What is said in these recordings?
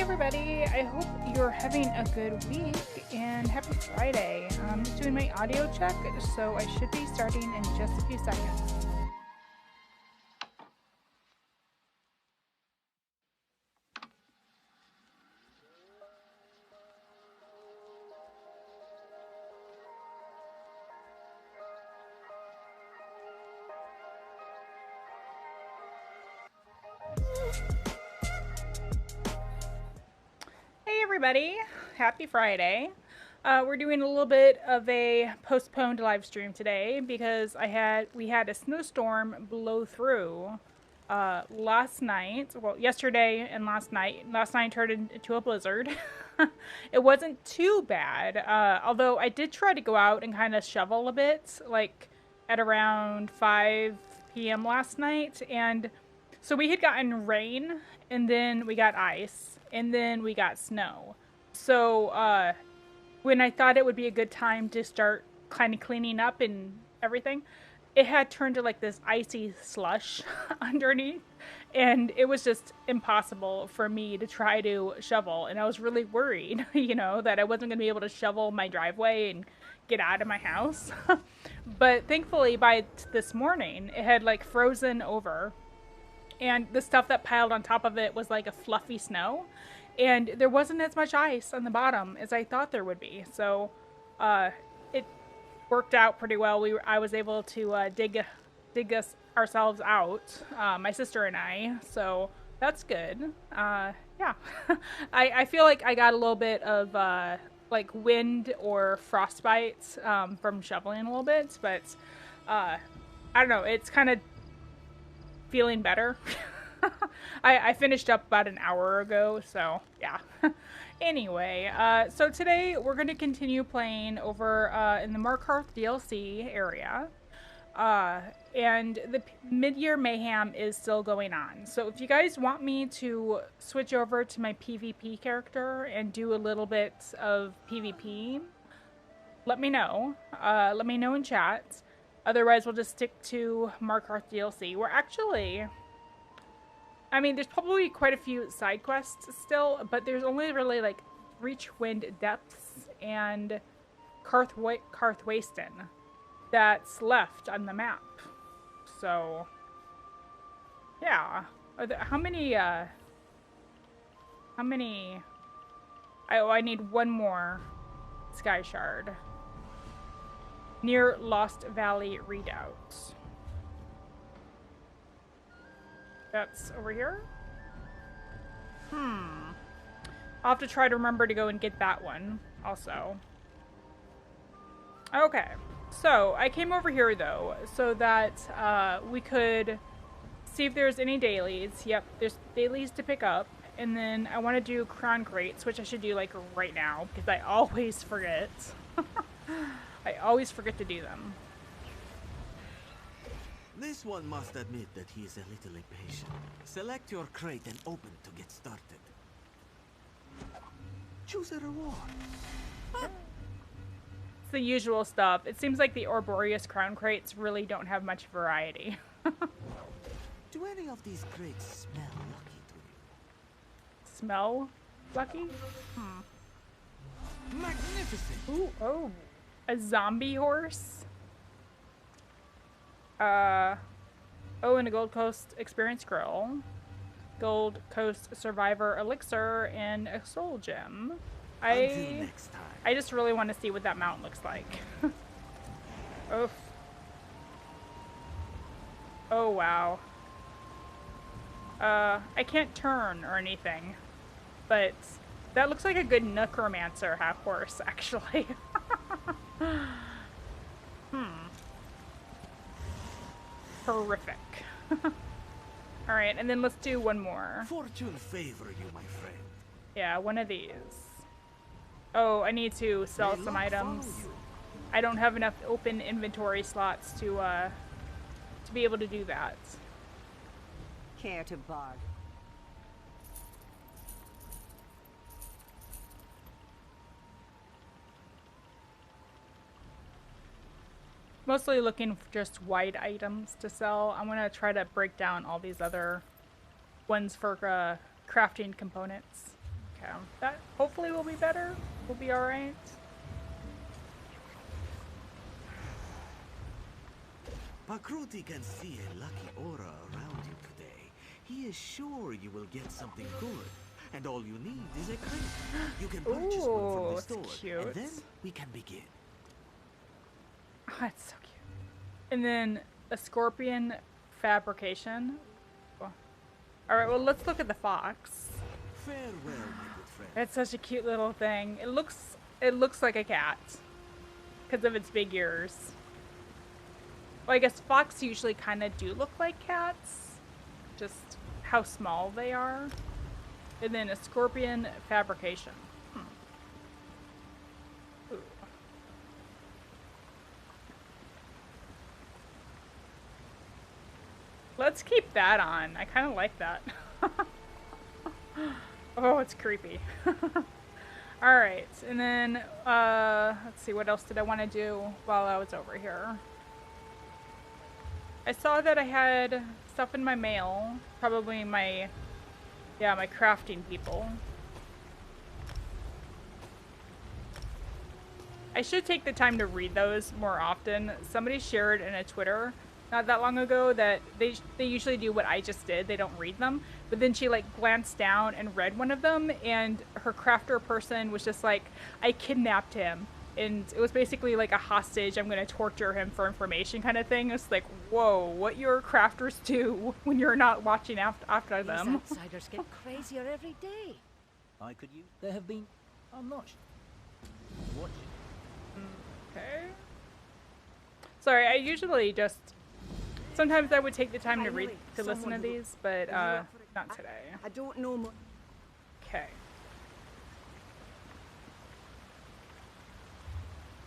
everybody, I hope you're having a good week and happy Friday. I'm just doing my audio check, so I should be starting in just a few seconds. Hey everybody, happy Friday. We're doing a little bit of a postponed live stream today because we had a snowstorm blow through last night. Well, yesterday and last night. Last night turned into a blizzard. It wasn't too bad, although I did try to go out and kind of shovel a bit, like at around 5 p.m. last night, and so we had gotten rain, and then we got ice, and then we got snow. So when I thought it would be a good time to start kind of cleaning up and everything, it had turned to like this icy slush underneath, and it was just impossible for me to try to shovel. And I was really worried, that I wasn't going to be able to shovel my driveway and get out of my house. But thankfully, by this morning, it had like frozen over. And the stuff that piled on top of it was like a fluffy snow. And there wasn't as much ice on the bottom as I thought there would be. So it worked out pretty well. I was able to dig ourselves out, my sister and I. So that's good. Yeah. I feel like I got a little bit of like wind or frostbite from shoveling a little bit. But I don't know. It's kind of feeling better. I finished up about an hour ago, so yeah. Anyway, so today we're going to continue playing over in the Markarth DLC area. And the Midyear Mayhem is still going on. So if you guys want me to switch over to my PvP character and do a little bit of PvP, let me know. Let me know in chat. Otherwise, we'll just stick to Markarth DLC. We're actually... there's probably quite a few side quests still, but there's only really like Reachwind Depths and Karthwasten that's left on the map. So, yeah. How many, I need one more Sky Shard. Near Lost Valley Redoubt. That's over here? I'll have to try to remember to go and get that one also. Okay. So, I came over here though, so that we could see if there's any dailies. Yep, there's dailies to pick up. And then I want to do crown crates, which I should do like right now, because I always forget. I always forget to do them. This one must admit that he is a little impatient. Select your crate and open to get started. Choose a reward. It's the usual stuff. It seems like the Arboreus crown crates really don't have much variety. Do any of these crates smell lucky to you? Smell lucky? Magnificent! Ooh, oh. A zombie horse? Oh, and a Gold Coast Experience Scroll. Gold Coast Survivor Elixir and a Soul Gem. Until next time. I just really want to see what that mount looks like. Oof. Oh, wow. I can't turn or anything, but that looks like a good necromancer half horse, actually. Horrific. Alright, and then let's do one more. Fortune favor you, my friend. Yeah, one of these. Oh, I need to sell some items. I don't have enough open inventory slots to be able to do that. Care to bargain? Mostly looking for just white items to sell. I'm gonna try to break down all these other ones for crafting components. Okay. Okay. That hopefully will be better. We'll be alright. Pakruti can see a lucky aura around you today. He is sure you will get something good. And all you need is a crate. You can purchase one from the Ooh, store. it's cute. And then we can begin. Oh, that's so cute. And then a scorpion fabrication. Oh. Alright, well, let's look at the fox. Farewell, my good friend. It's such a cute little thing. It looks like a cat because of its big ears. Well, I guess fox usually kind of do look like cats, just how small they are. And then a scorpion fabrication. Ooh. Let's keep that on. I kind of like that. Oh, it's creepy. Alright, and then, let's see, what else did I want to do while I was over here? I saw that I had stuff in my mail. Probably my crafting people. I should take the time to read those more often. Somebody shared in a Twitter not that long ago that they usually do what I just did. They don't read them. But then she like glanced down and read one of them, and her crafter person was just like, I kidnapped him. And it was basically like a hostage, I'm going to torture him for information kind of thing. It's like, whoa, what your crafters do when you're not watching after them. These outsiders get crazier every day. I could use. There have been. I'm not watching. Okay. Sorry, I usually just... Sometimes I would take the time to listen to these, but not today. I don't know much. Okay.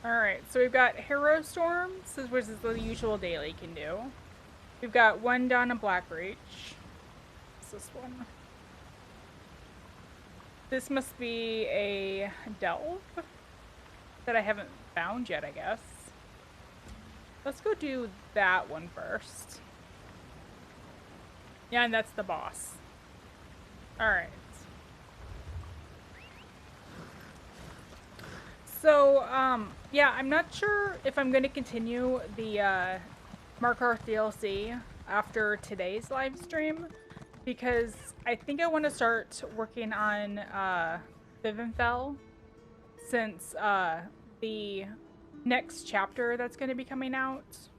Alright, so we've got Hero Storms, which is the usual daily can do. We've got one down in Blackreach. What's this one? This must be a delve that I haven't found yet, I guess. Let's go do that one first. Yeah, and that's the boss. Alright. So, yeah, I'm not sure if I'm going to continue the Markarth DLC after today's live stream, because I think I want to start working on Vivifel, since the next chapter that's going to be coming out. Let's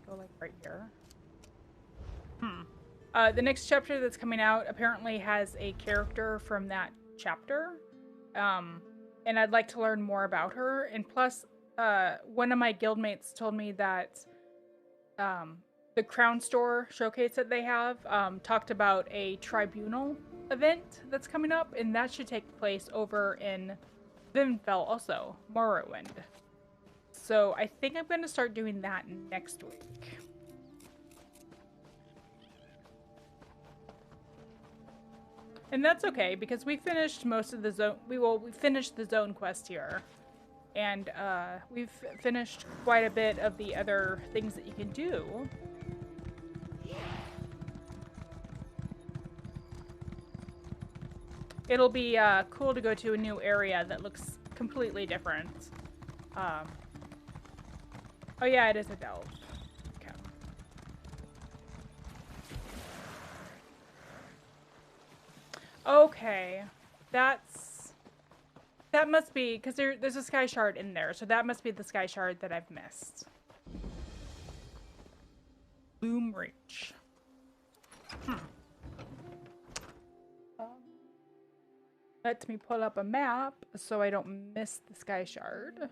go like right here. The next chapter that's coming out apparently has a character from that chapter. And I'd like to learn more about her. And plus, one of my guildmates told me that the Crown Store showcase that they have talked about a tribunal event that's coming up, and that should take place over in Vivifel also, Morrowind. So I think I'm going to start doing that next week. And that's okay, because we finished most of the zone. We finished the zone quest here. And we've finished quite a bit of the other things that you can do. It'll be cool to go to a new area that looks completely different. Oh yeah, it is a delve. Okay. Okay, that must be, because there's a sky shard in there, so that must be the sky shard that I've missed. Boom Reach. Let me pull up a map so I don't miss the sky shard.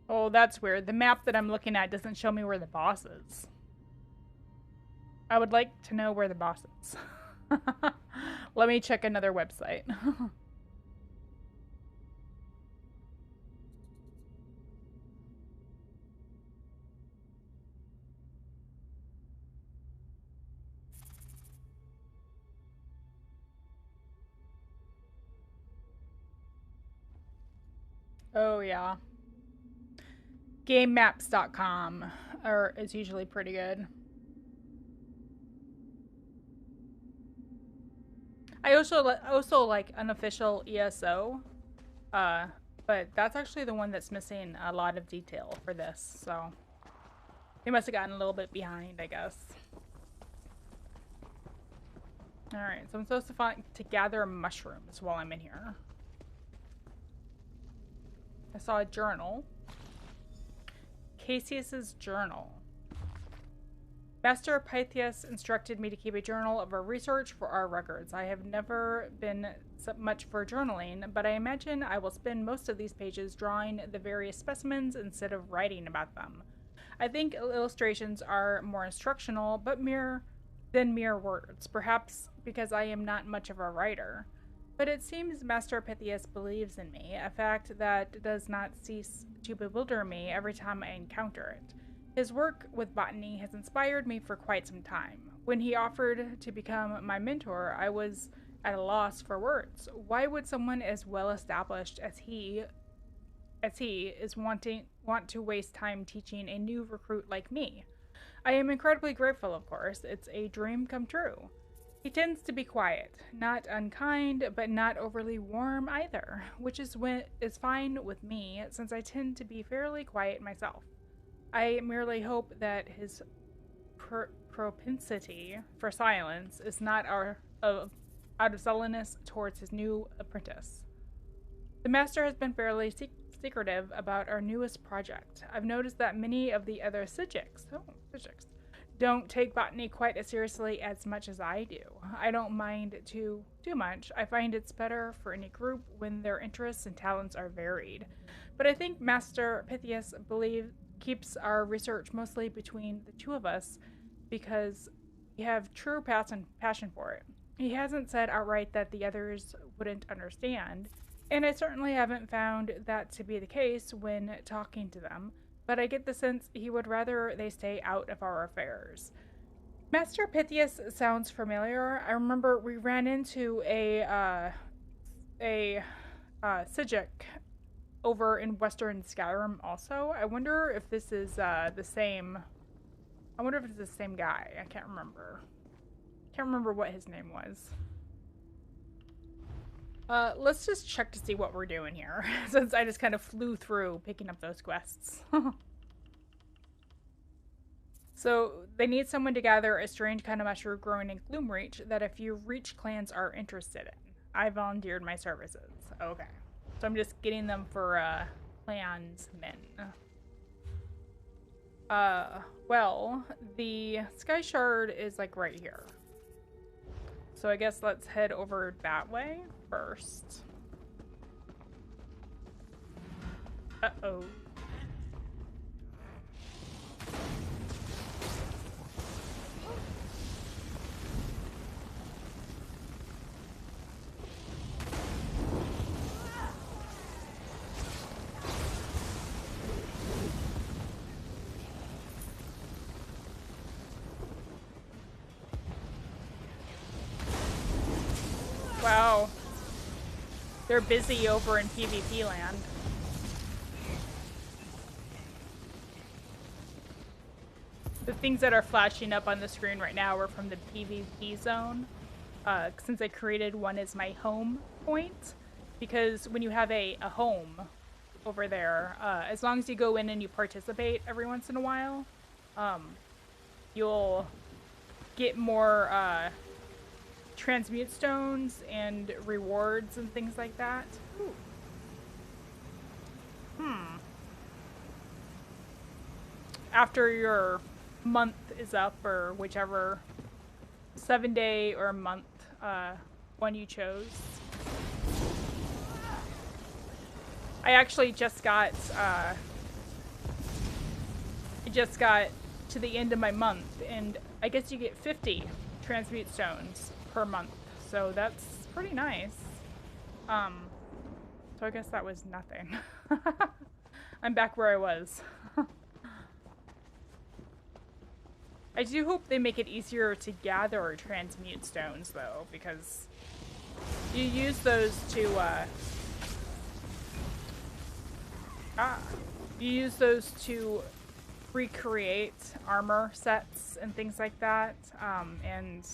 Oh, that's weird. The map that I'm looking at doesn't show me where the boss is. I would like to know where the boss is. Let me check another website. Oh, yeah. GameMaps.com is usually pretty good. I also like unofficial ESO, but that's actually the one that's missing a lot of detail for this. So they must have gotten a little bit behind, I guess. All right, so I'm supposed to gather mushrooms while I'm in here. I saw a journal. Cassius's journal. Master Pythias instructed me to keep a journal of our research for our records. I have never been much for journaling, but I imagine I will spend most of these pages drawing the various specimens instead of writing about them. I think illustrations are more instructional, but mere words, perhaps because I am not much of a writer. But it seems Master Pythias believes in me, a fact that does not cease to bewilder me every time I encounter it. His work with botany has inspired me for quite some time. When he offered to become my mentor, I was at a loss for words. Why would someone as well established as he is want to waste time teaching a new recruit like me? I am incredibly grateful, of course. It's a dream come true. He tends to be quiet, not unkind, but not overly warm either, which is fine with me since I tend to be fairly quiet myself. I merely hope that his propensity for silence is not out of sullenness towards his new apprentice. The master has been fairly secretive about our newest project. I've noticed that many of the other Psijics don't take botany quite as seriously as much as I do. I don't mind too much. I find it's better for any group when their interests and talents are varied. But I think Master Pythias keeps our research mostly between the two of us because we have true passion for it. He hasn't said outright that the others wouldn't understand, and I certainly haven't found that to be the case when talking to them, but I get the sense he would rather they stay out of our affairs. Master Pythias sounds familiar. I remember we ran into a Psijic over in Western Skyrim also. I wonder if this is the same. I wonder if it's the same guy. I can't remember. Can't remember what his name was. Let's just check to see what we're doing here, since I just kind of flew through picking up those quests. So, they need someone to gather a strange kind of mushroom growing in Gloomreach that a few Reach clans are interested in. I volunteered my services. Okay. So I'm just getting them for, clansmen. Well, the Sky Shard is, like, right here. So I guess let's head over that way first. Uh-oh. Wow. They're busy over in PvP land. The things that are flashing up on the screen right now are from the PvP zone. Since I created one as my home point. Because when you have a home over there, as long as you go in and you participate every once in a while, you'll get more, transmute stones and rewards and things like that. Ooh. After your month is up, or whichever 7-day or month one you chose. I actually just got to the end of my month, and I guess you get 50 transmute stones per month. So that's pretty nice. So I guess that was nothing. I'm back where I was. I do hope they make it easier to gather or transmute stones, though, because you use those to, you use those to recreate armor sets and things like that, and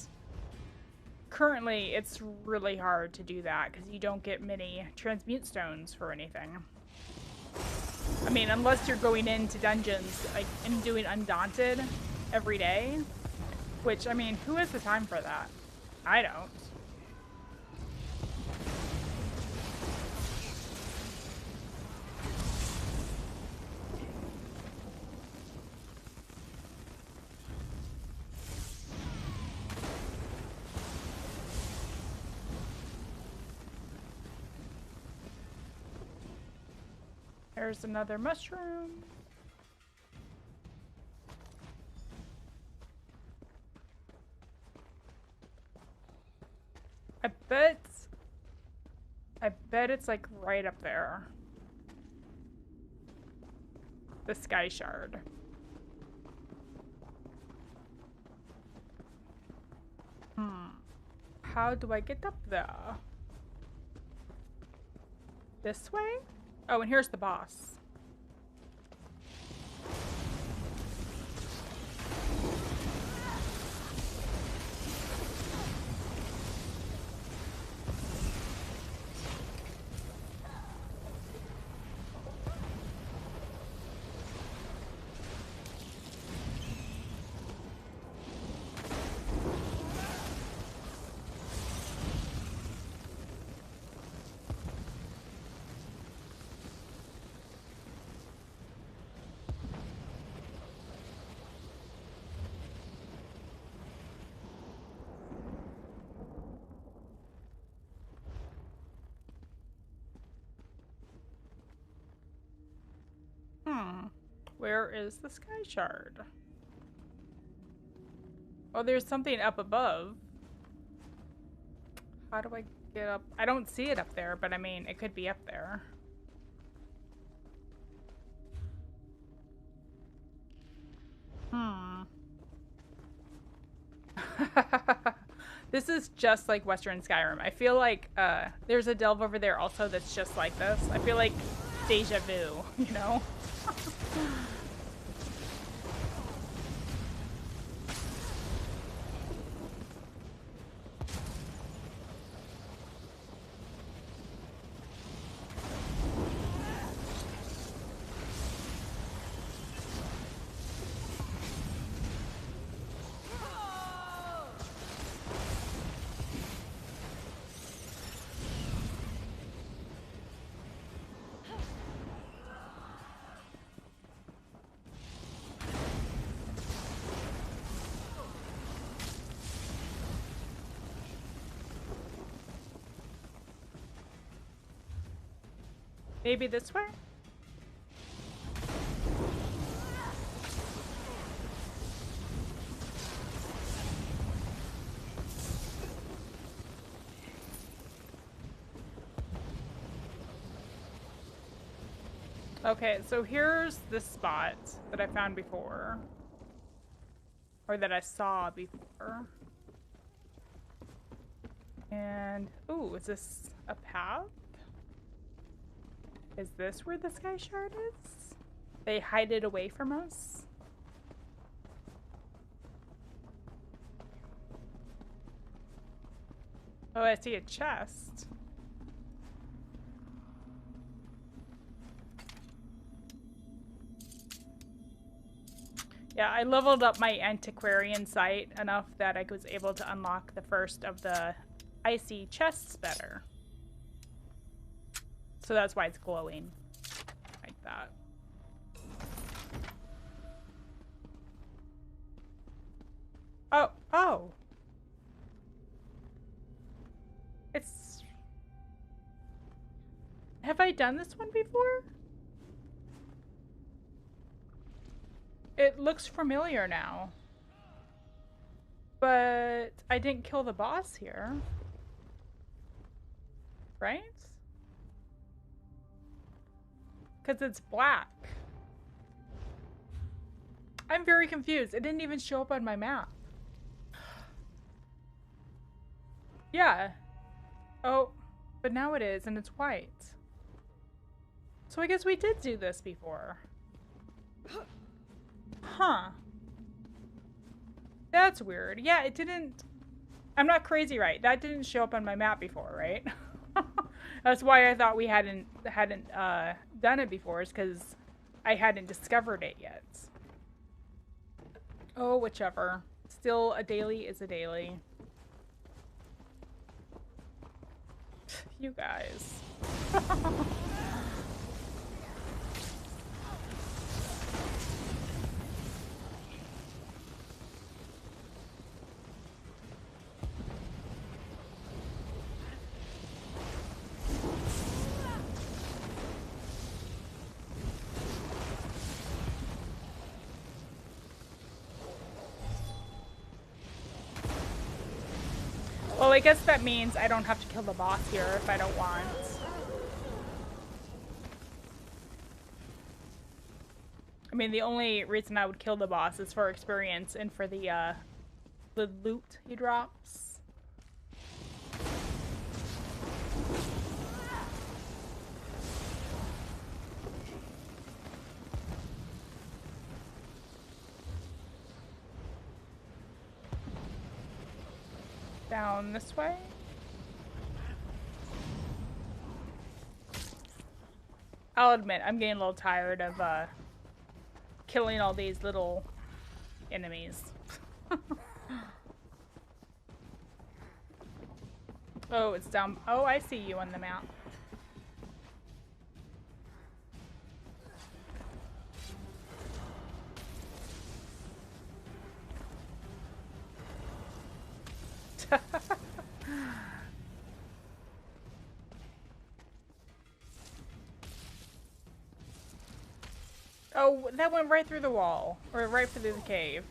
currently it's really hard to do that because you don't get many transmute stones for anything. I mean, unless you're going into dungeons like and doing Undaunted every day, which, I mean, who has the time for that? I don't. There's another mushroom. I bet it's like right up there. The sky shard. How do I get up there? This way? Oh, and here's the boss. Where is the sky shard? Oh, there's something up above. How do I get up? I don't see it up there, but I mean, it could be up there. This is just like Western Skyrim. I feel like there's a delve over there also that's just like this. I feel like deja vu, you know? Maybe this way? Okay, so here's this spot that I found before. Or that I saw before. And, ooh, is this a path? Is this where the sky shard is? They hide it away from us? Oh, I see a chest. Yeah, I leveled up my antiquarian site enough that I was able to unlock the first of the icy chests better. So that's why it's glowing like that. Oh, oh. It's... Have I done this one before? It looks familiar now. But I didn't kill the boss here. Right? Because it's black. I'm very confused. It didn't even show up on my map. Yeah. Oh, but now it is, and it's white. So I guess we did do this before. Huh. That's weird. Yeah, it didn't... I'm not crazy, right? That didn't show up on my map before, right? That's why I thought we hadn't done it before, is because I hadn't discovered it yet. Oh, whichever. Still, a daily is a daily. You guys. Well, I guess that means I don't have to kill the boss here if I don't want. I mean, the only reason I would kill the boss is for experience and for the loot he drops. Down this way? I'll admit, I'm getting a little tired of killing all these little enemies. Oh, it's down. Oh, I see you on the map. Oh, that went right through the wall. Or right through the cave.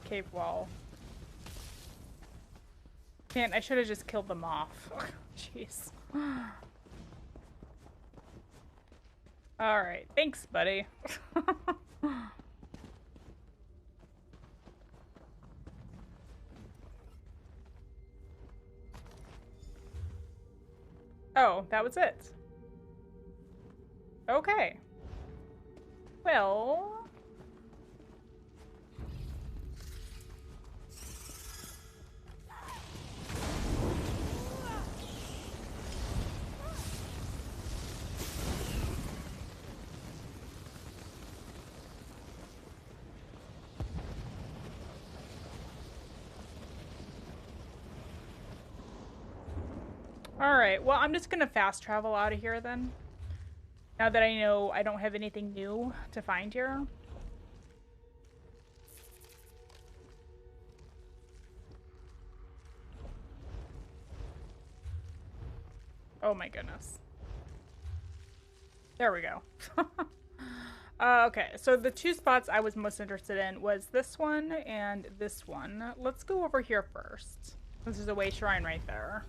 Cave wall. Man, I should have just killed them off. Jeez. Alright, thanks, buddy. Oh, that was it. Okay. Well... Alright, well, I'm just gonna fast travel out of here then. Now that I know I don't have anything new to find here. Oh my goodness. There we go. Okay, so the two spots I was most interested in was this one and this one. Let's go over here first. This is a way shrine right there.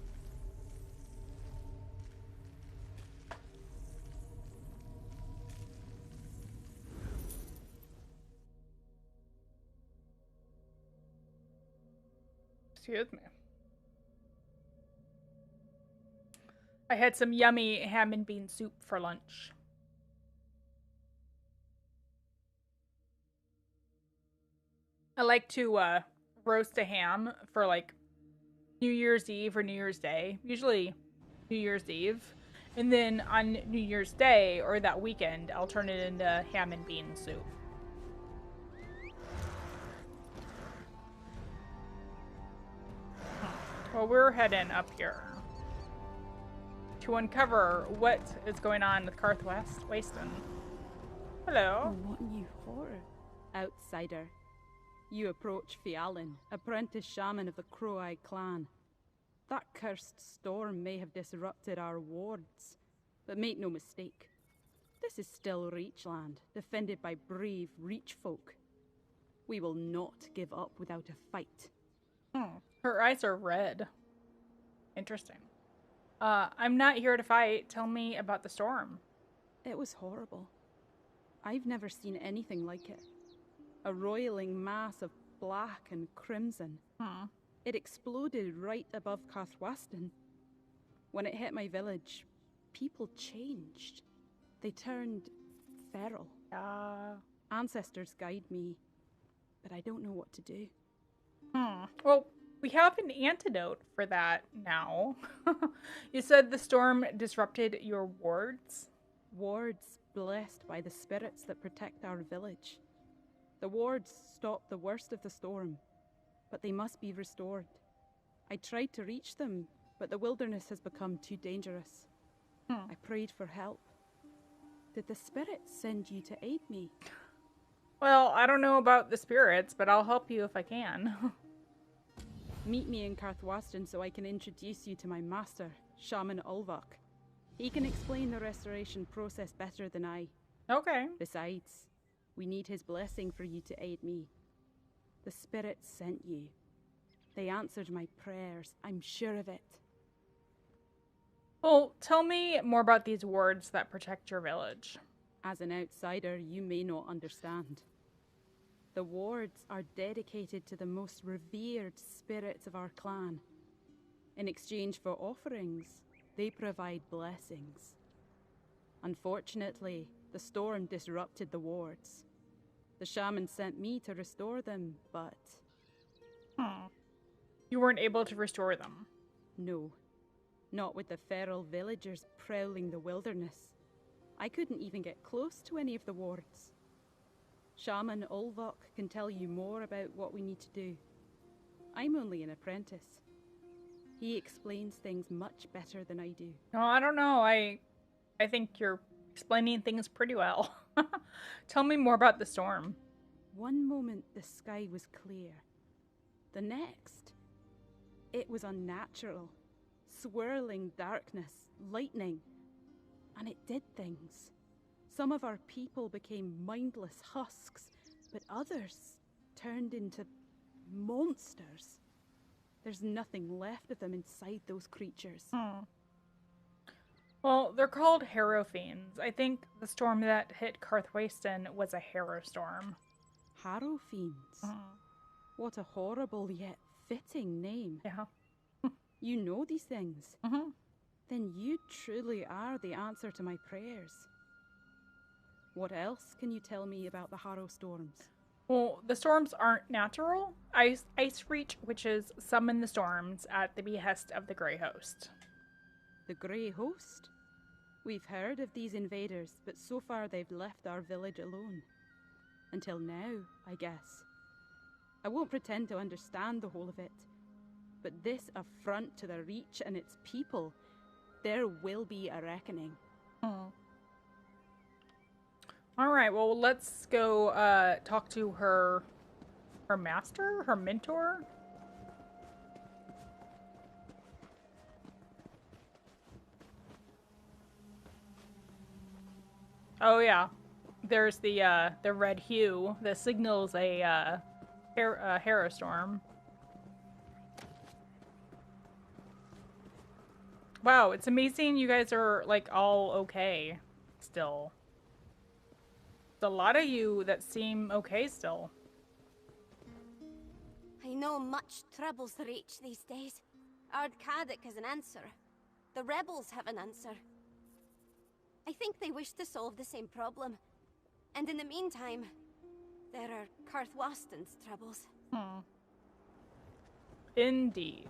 Excuse me. I had some yummy ham and bean soup for lunch. I like to roast a ham for like New Year's Eve or New Year's Day. Usually New Year's Eve. And then on New Year's Day or that weekend, I'll turn it into ham and bean soup. Well, we're heading up here to uncover what is going on with Karth Waston. Hello. What new horror? Outsider. You approach Fiallan, apprentice shaman of the Crow-Eye clan. That cursed storm may have disrupted our wards, but make no mistake. This is still Reachland, defended by brave Reach folk. We will not give up without a fight. Her eyes are red. Interesting. I'm not here to fight. Tell me about the storm. It was horrible. I've never seen anything like it. A roiling mass of black and crimson. It exploded right above Karthwasten. When it hit my village, people changed. They turned feral. Ancestors guide me, but I don't know what to do. Well, we have an antidote for that now. You said the storm disrupted your wards? Wards blessed by the spirits that protect our village. The wards stopped the worst of the storm, but they must be restored. I tried to reach them, but the wilderness has become too dangerous. I prayed for help. Did the spirits send you to aid me? Well, I don't know about the spirits, but I'll help you if I can. Meet me in Karthwasten so I can introduce you to my master, Shaman Ulvok. He can explain the restoration process better than I. Okay. Besides, we need his blessing for you to aid me. The spirits sent you. They answered my prayers, I'm sure of it. Well, tell me more about these wards that protect your village. As an outsider, you may not understand. The wards are dedicated to the most revered spirits of our clan. In exchange for offerings, they provide blessings. Unfortunately, the storm disrupted the wards. The shaman sent me to restore them, but... You weren't able to restore them? No. Not with the feral villagers prowling the wilderness. I couldn't even get close to any of the wards. Shaman Ulvok can tell you more about what we need to do. I'm only an apprentice. He explains things much better than I do. No, I don't know. I think you're explaining things pretty well. Tell me more about the storm. One moment the sky was clear. The next, it was unnatural. Swirling darkness, lightning. And it did things. Some of our people became mindless husks, but others turned into monsters. There's nothing left of them inside those creatures. Well, they're called harrow fiends. I think the storm that hit Karthwasten was a harrow storm. Harrow fiends? What a horrible yet fitting name. Yeah. You know these things. Then you truly are the answer to my prayers. What else can you tell me about the harrow storms? Well, the storms aren't natural. Ice Reach witches summon the storms at the behest of the Grey Host. The Grey Host? We've heard of these invaders, but so far they've left our village alone. Until now, I guess. I won't pretend to understand the whole of it. But this affront to the Reach and its people, there will be a reckoning. Alright, well, let's go talk to her master? Her mentor? Oh, yeah. There's the red hue that signals a harrow storm. Wow, it's amazing you guys are, like, all okay still. There's a lot of you that seem okay still. I know much troubles the Reach these days. Ard Kaddock has an answer. The rebels have an answer. I think they wish to solve the same problem. And in the meantime, there are Karthwasten's troubles. Indeed.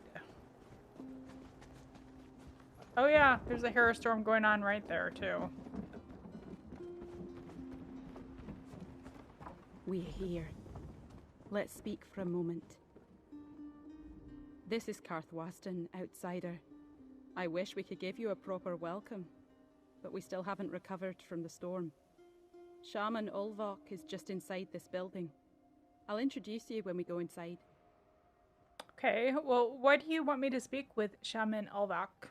Oh yeah, there's a harrow storm going on right there too. We're here. Let's speak for a moment. This is Karthwasten, outsider. I wish we could give you a proper welcome, but we still haven't recovered from the storm. Shaman Ulvok is just inside this building. I'll introduce you when we go inside. Okay, well, why do you want me to speak with Shaman Ulvok?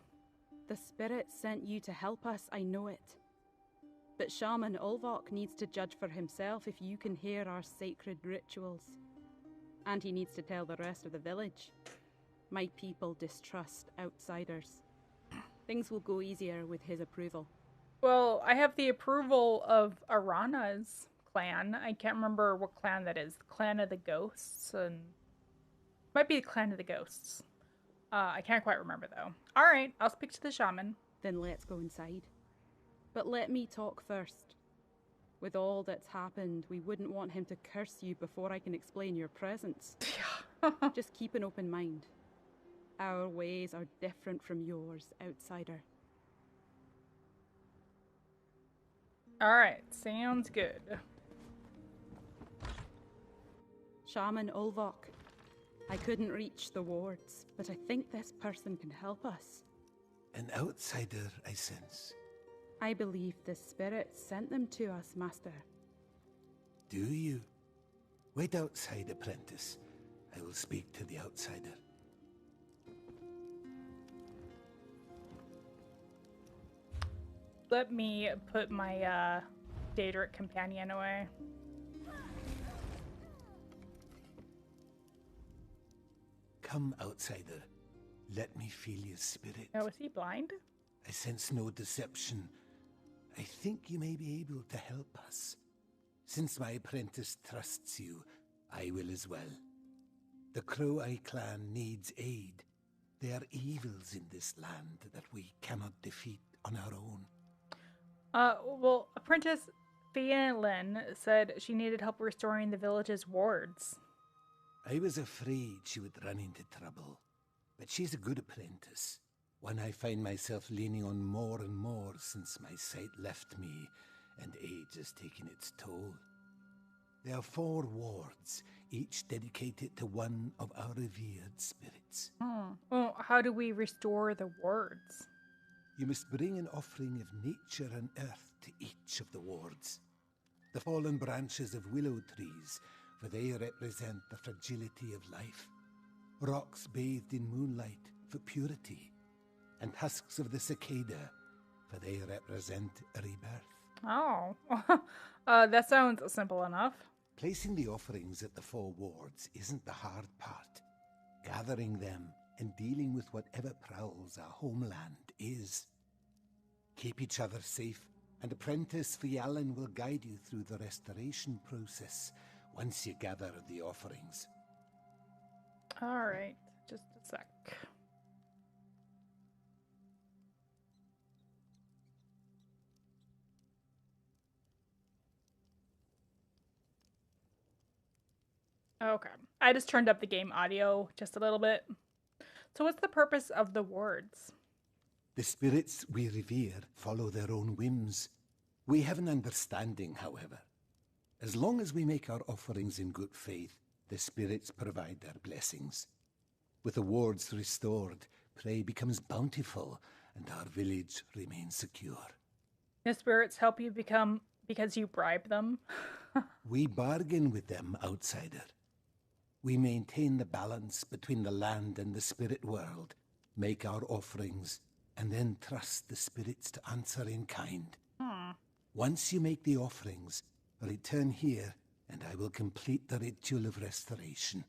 The spirit sent you to help us, I know it. But Shaman Ulvok needs to judge for himself if you can hear our sacred rituals. And he needs to tell the rest of the village. My people distrust outsiders. Things will go easier with his approval. Well, I have the approval of Arana's clan. I can't remember what clan that is. Clan of the Ghosts, and might be the Clan of the Ghosts. I can't quite remember though. All right, I'll speak to the shaman. Then let's go inside. But let me talk first. With all that's happened, we wouldn't want him to curse you before I can explain your presence. Just keep an open mind. Our ways are different from yours, outsider. All right, sounds good. Shaman Ulvok. I couldn't reach the wards, but I think this person can help us. An outsider, I sense. I believe the spirits sent them to us, Master. Do you? Wait outside, apprentice. I will speak to the outsider. Let me put my Daedric companion away. Come, outsider. Let me feel your spirit. Oh, is he blind? I sense no deception. I think you may be able to help us. Since my apprentice trusts you, I will as well. The Crow-Eye clan needs aid. There are evils in this land that we cannot defeat on our own. Well, Apprentice Fialin said she needed help restoring the village's wards. I was afraid she would run into trouble, but she's a good apprentice. One I find myself leaning on more and more since my sight left me and age has taken its toll. There are 4 wards, each dedicated to one of our revered spirits. Well, how do we restore the wards? You must bring an offering of nature and earth to each of the wards. The fallen branches of willow trees, for they represent the fragility of life. Rocks bathed in moonlight for purity. And husks of the cicada, for they represent a rebirth. Oh, that sounds simple enough. Placing the offerings at the 4 wards isn't the hard part. Gathering them and dealing with whatever prowls our homeland is. Keep each other safe, and Apprentice Fialin will guide you through the restoration process once you gather the offerings. All right, just a sec. Okay, I just turned up the game audio just a little bit. So what's the purpose of the wards? The spirits we revere follow their own whims. We have an understanding, however. As long as we make our offerings in good faith, the spirits provide their blessings. With the wards restored, prey becomes bountiful, and our village remains secure. The spirits help you become because you bribe them? We bargain with them, outsider. We maintain the balance between the land and the spirit world, make our offerings, and then trust the spirits to answer in kind. Once you make the offerings, return here, and I will complete the ritual of restoration.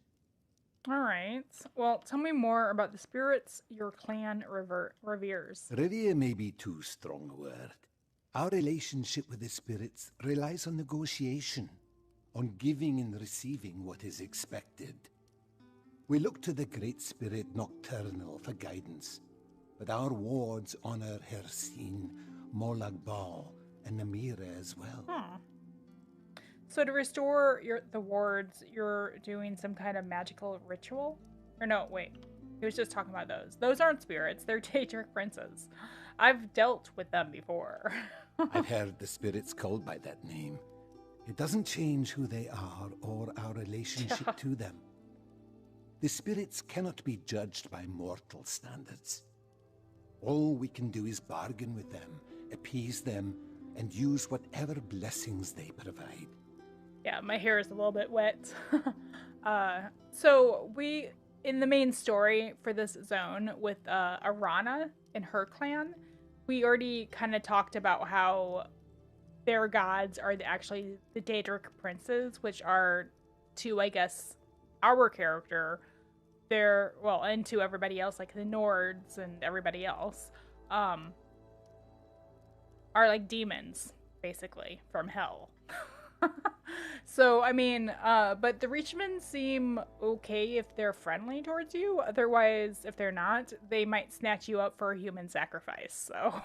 All right. Well, tell me more about the spirits your clan reveres. Revere may be too strong a word. Our relationship with the spirits relies on negotiation, on giving and receiving what is expected. We look to the Great Spirit Nocturnal for guidance, but our wards honor Hercine, Molagbal, and Namira as well. So to restore the wards, you're doing some kind of magical ritual? Or no, wait. He was just talking about those. Those aren't spirits. They're Daedric princes. I've dealt with them before. I've heard the spirits called by that name. It doesn't change who they are or our relationship to them. The spirits cannot be judged by mortal standards. All we can do is bargain with them, appease them, and use whatever blessings they provide. Yeah, my hair is a little bit wet. So we, in the main story for this zone with Arana and her clan, we already kind of talked about how their gods are actually the Daedric princes, which are, to, I guess, our character, they're, well, and to everybody else, like the Nords and everybody else, are like demons, basically, from hell. So, I mean, but the Reachmen seem okay if they're friendly towards you. Otherwise, if they're not, they might snatch you up for a human sacrifice. So,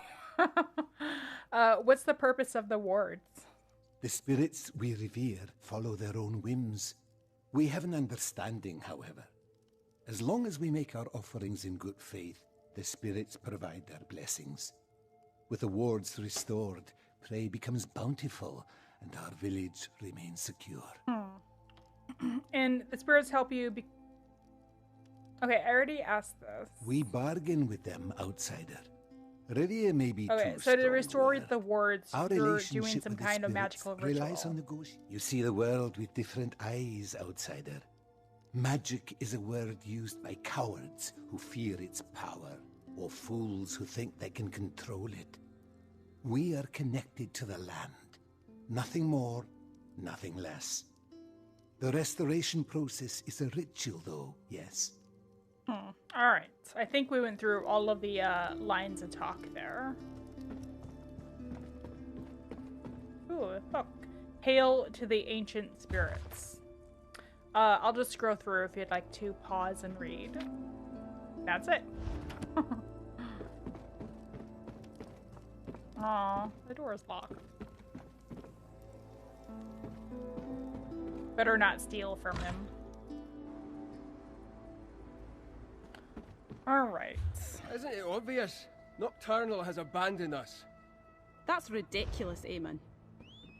what's the purpose of the wards? The spirits we revere follow their own whims. We have an understanding, however. As long as we make our offerings in good faith, the spirits provide their blessings. With the wards restored, prey becomes bountiful, and our village remains secure. And the spirits help you Okay, I already asked this. We bargain with them, outsider. Rivia may be okay, too so to strong restore word. the wards, Our you're relationship doing some with the kind of spirits magical ritual. relies on negotiation. You see the world with different eyes, outsider. Magic is a word used by cowards who fear its power, or fools who think they can control it. We are connected to the land. Nothing more, nothing less. The restoration process is a ritual, though, yes. Alright, I think we went through all of the lines of talk there. Ooh, fuck. Hail to the ancient spirits. I'll just scroll through if you'd like to pause and read. That's it. Aw, the door is locked. Better not steal from him. Alright. Isn't it obvious? Nocturnal has abandoned us. That's ridiculous, Eamon.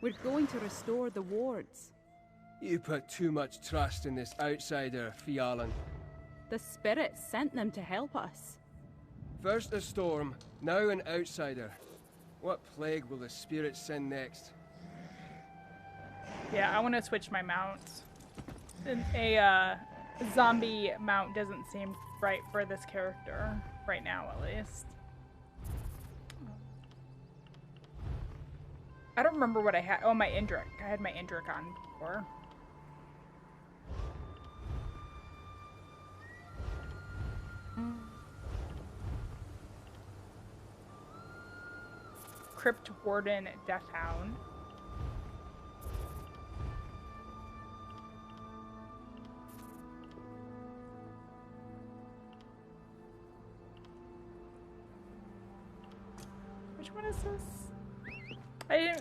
We're going to restore the wards. You put too much trust in this outsider, Fialan. The spirits sent them to help us. First a storm, now an outsider. What plague will the spirits send next? Yeah, I want to switch my mount. A zombie mount doesn't seem right for this character, right now at least. I don't remember what I had. Oh, my Indrik. I had my Indrik on before. Crypt Warden Deathhound. Which one is this?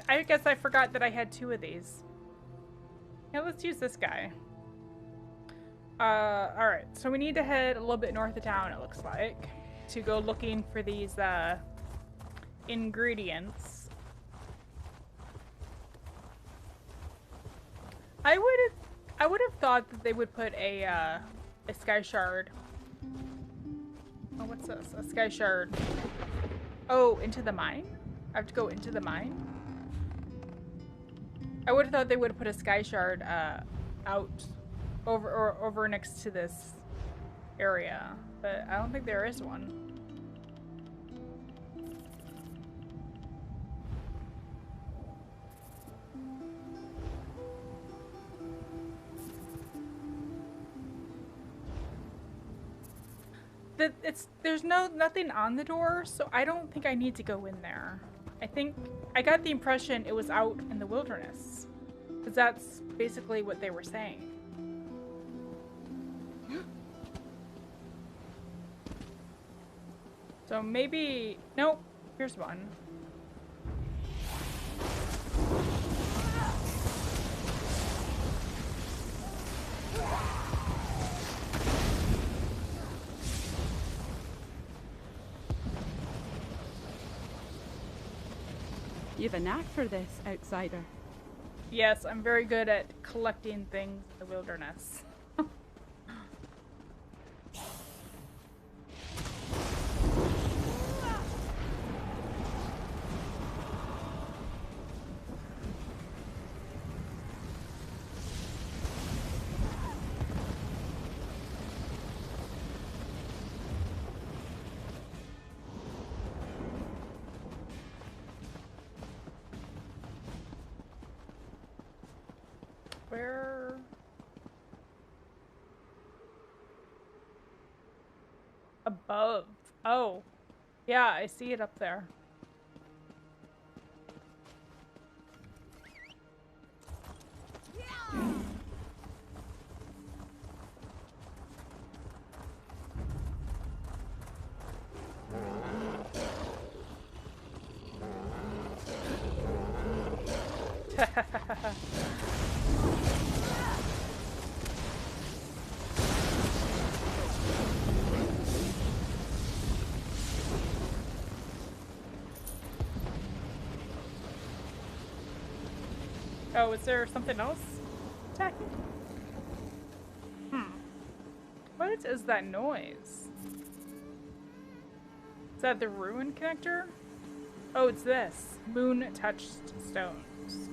I guess I forgot that I had two of these. Yeah, let's use this guy. Alright, so we need to head a little bit north of town, it looks like, to go looking for these, ingredients. I would have thought that they would put a sky shard. Oh, what's this? A sky shard. Oh, into the mine? I have to go into the mine? I would have thought they would have put a sky shard out over next to this area, but I don't think there is one. There's nothing on the door, so I don't think I need to go in there. I think I got the impression it was out in the wilderness, because that's basically what they were saying. So maybe, nope, here's one. You've a knack for this, outsider. Yes, I'm very good at collecting things in the wilderness. Oh. Yeah, I see it up there. Oh, is there something else attacking? What is that noise? Is that the ruin connector? Oh, it's this. Moon-touched stones.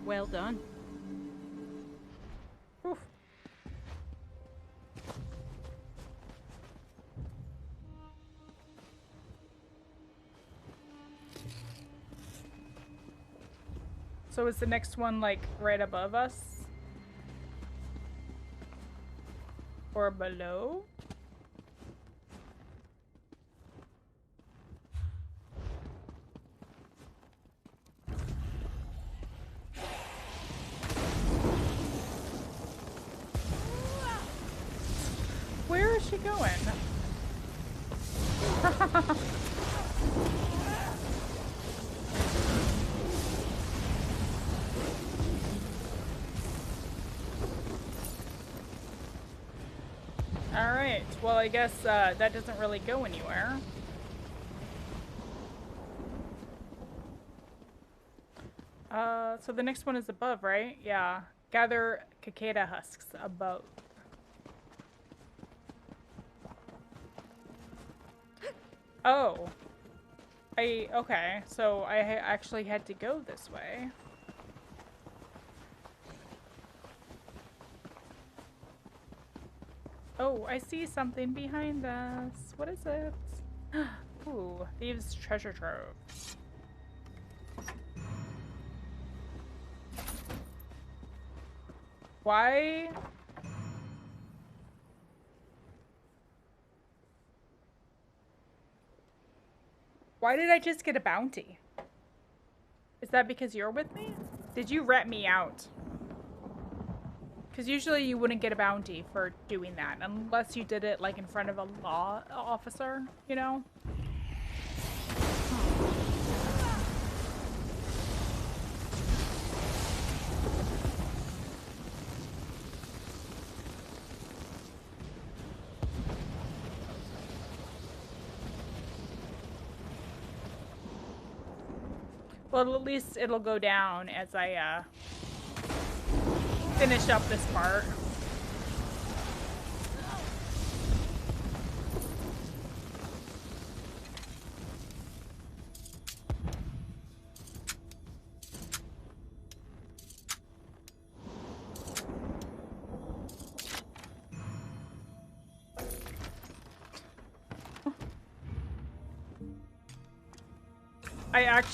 Well done. Oof. So is the next one like right above us? Or below? Where is she going? Alright, well I guess that doesn't really go anywhere. So the next one is above, right? Yeah. Gather cicada husks above. Oh. Okay, so I actually had to go this way. Oh, I see something behind us. What is it? Ooh, thieves' treasure trove. Why? Why did I just get a bounty? Is that because you're with me? Did you rat me out? Because usually you wouldn't get a bounty for doing that unless you did it like in front of a law officer, you know? Well, at least it'll go down as I finish up this part.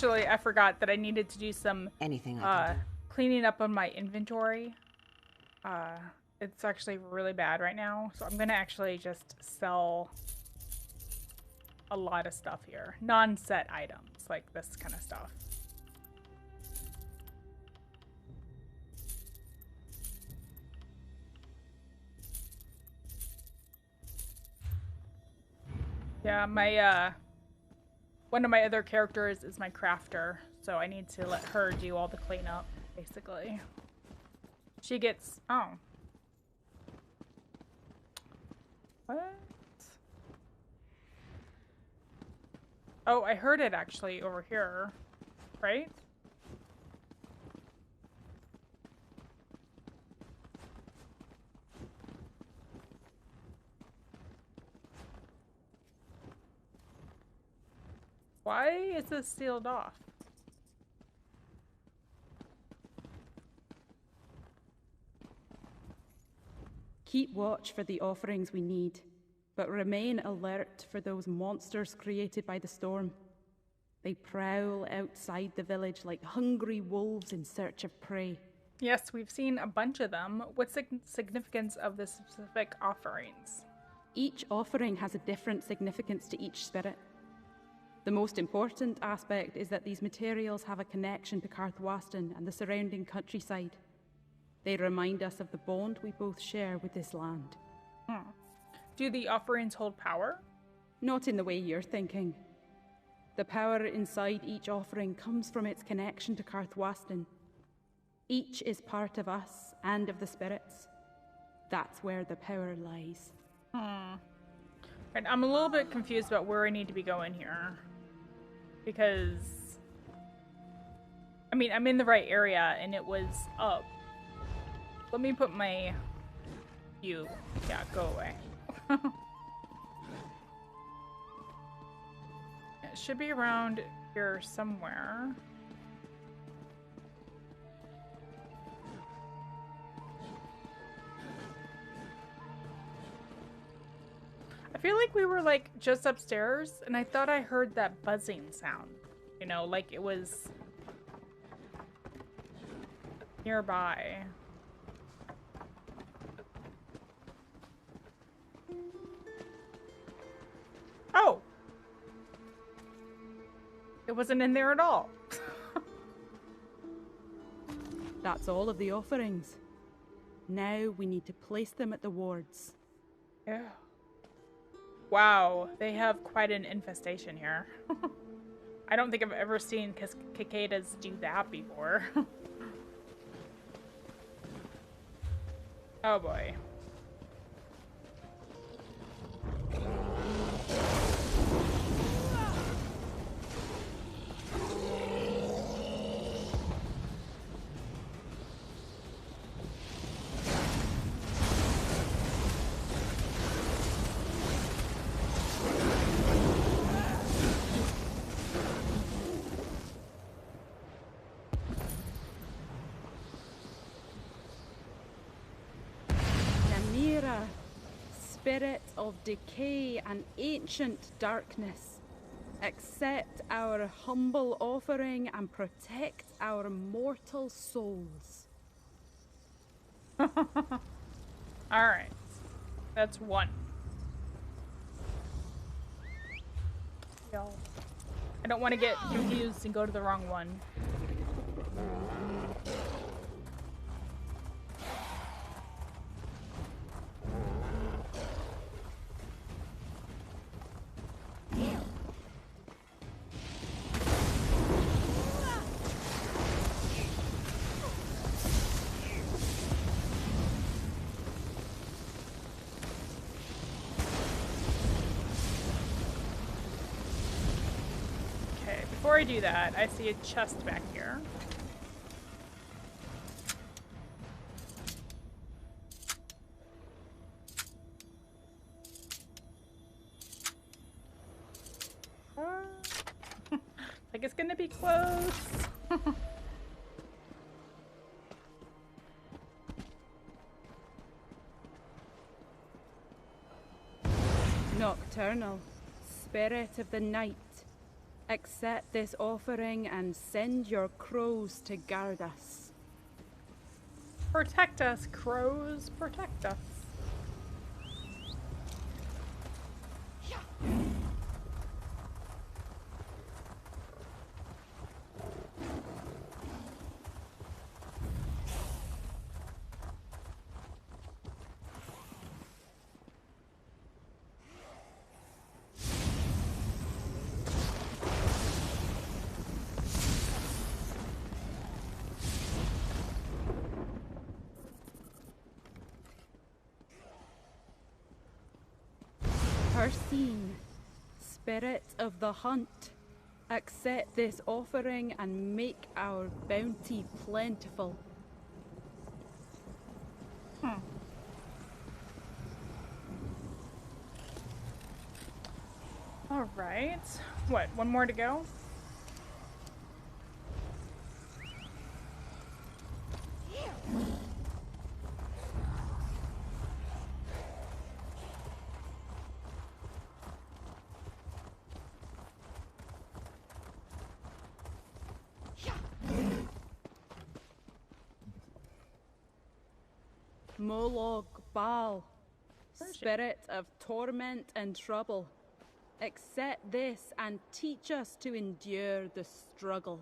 I forgot that I needed to do some Anything I can do. cleaning up on my inventory. It's actually really bad right now, so I'm gonna actually just sell a lot of stuff here. Non-set items, like this kind of stuff. Yeah, my one of my other characters is my crafter, so I need to let her do all the cleanup, basically. She gets... oh. What? Oh, I heard it actually over here, right? Why is this sealed off? Keep watch for the offerings we need, but remain alert for those monsters created by the storm. They prowl outside the village like hungry wolves in search of prey. Yes, we've seen a bunch of them. What's the significance of the specific offerings? Each offering has a different significance to each spirit. The most important aspect is that these materials have a connection to Karthwasten and the surrounding countryside. They remind us of the bond we both share with this land. Do the offerings hold power? Not in the way you're thinking. The power inside each offering comes from its connection to Karthwasten. Each is part of us and of the spirits. That's where the power lies. And I'm a little bit confused about where I need to be going here. Because, I mean, I'm in the right area and it was up. Let me put my... You. Yeah, go away. It should be around here somewhere. I feel like we were like just upstairs and I thought I heard that buzzing sound. You know, like it was nearby. Oh! It wasn't in there at all. That's all of the offerings. Now we need to place them at the wards. Yeah. Wow, they have quite an infestation here. I don't think I've ever seen cicadas do that before. Oh boy. Spirit of decay and ancient darkness, accept our humble offering and protect our mortal souls. Alright. That's one. I don't want to get confused and go to the wrong one. Before I do that, I see a chest back here. Like it's gonna be close. Nocturnal, spirit of the night, accept this offering and send your crows to guard us. Protect us, crows, protect us. Ursine, spirit of the hunt, accept this offering and make our bounty plentiful. All right. What, one more to go? Molog Baal, spirit of torment and trouble. Accept this and teach us to endure the struggle.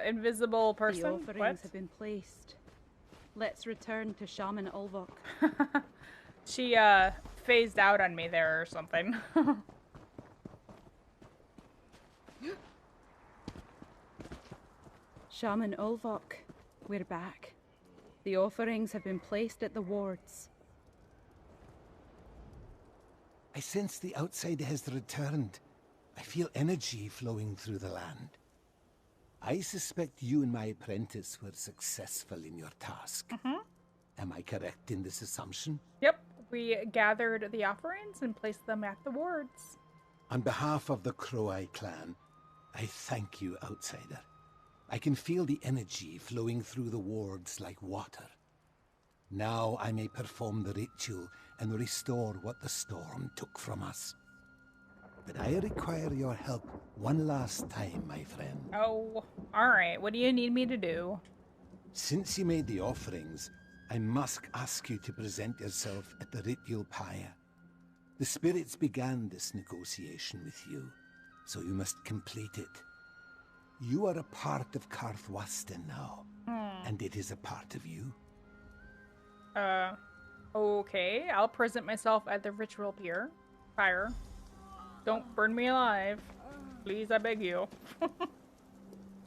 Invisible person? The offerings What? have been placed. Let's return to Shaman Ulvok. She, phased out on me there or something. Shaman Ulvok, we're back. The offerings have been placed at the wards. I sense the outsider has returned. I feel energy flowing through the land. I suspect you and my apprentice were successful in your task. Am I correct in this assumption? Yep, we gathered the offerings and placed them at the wards. On behalf of the Crow-Eye clan, I thank you, outsider. I can feel the energy flowing through the wards like water. Now I may perform the ritual and restore what the storm took from us. But I require your help one last time, my friend. Oh, alright. What do you need me to do? Since you made the offerings, I must ask you to present yourself at the ritual pyre. The spirits began this negotiation with you, so you must complete it. You are a part of Karthwasten now, and it is a part of you. Okay. I'll present myself at the ritual pyre. Don't burn me alive. Please, I beg you.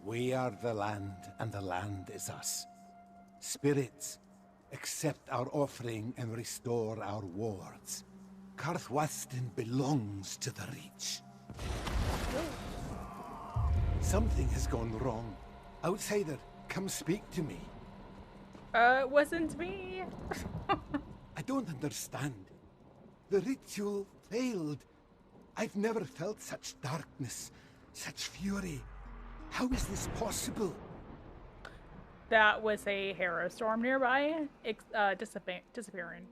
We are the land, and the land is us. Spirits, accept our offering and restore our wards. Karthwasten belongs to the Reach. Something has gone wrong. Outsider, come speak to me. It wasn't me. I don't understand. The ritual failed. I've never felt such darkness, such fury. How is this possible? That was a Hero storm nearby, disappearing.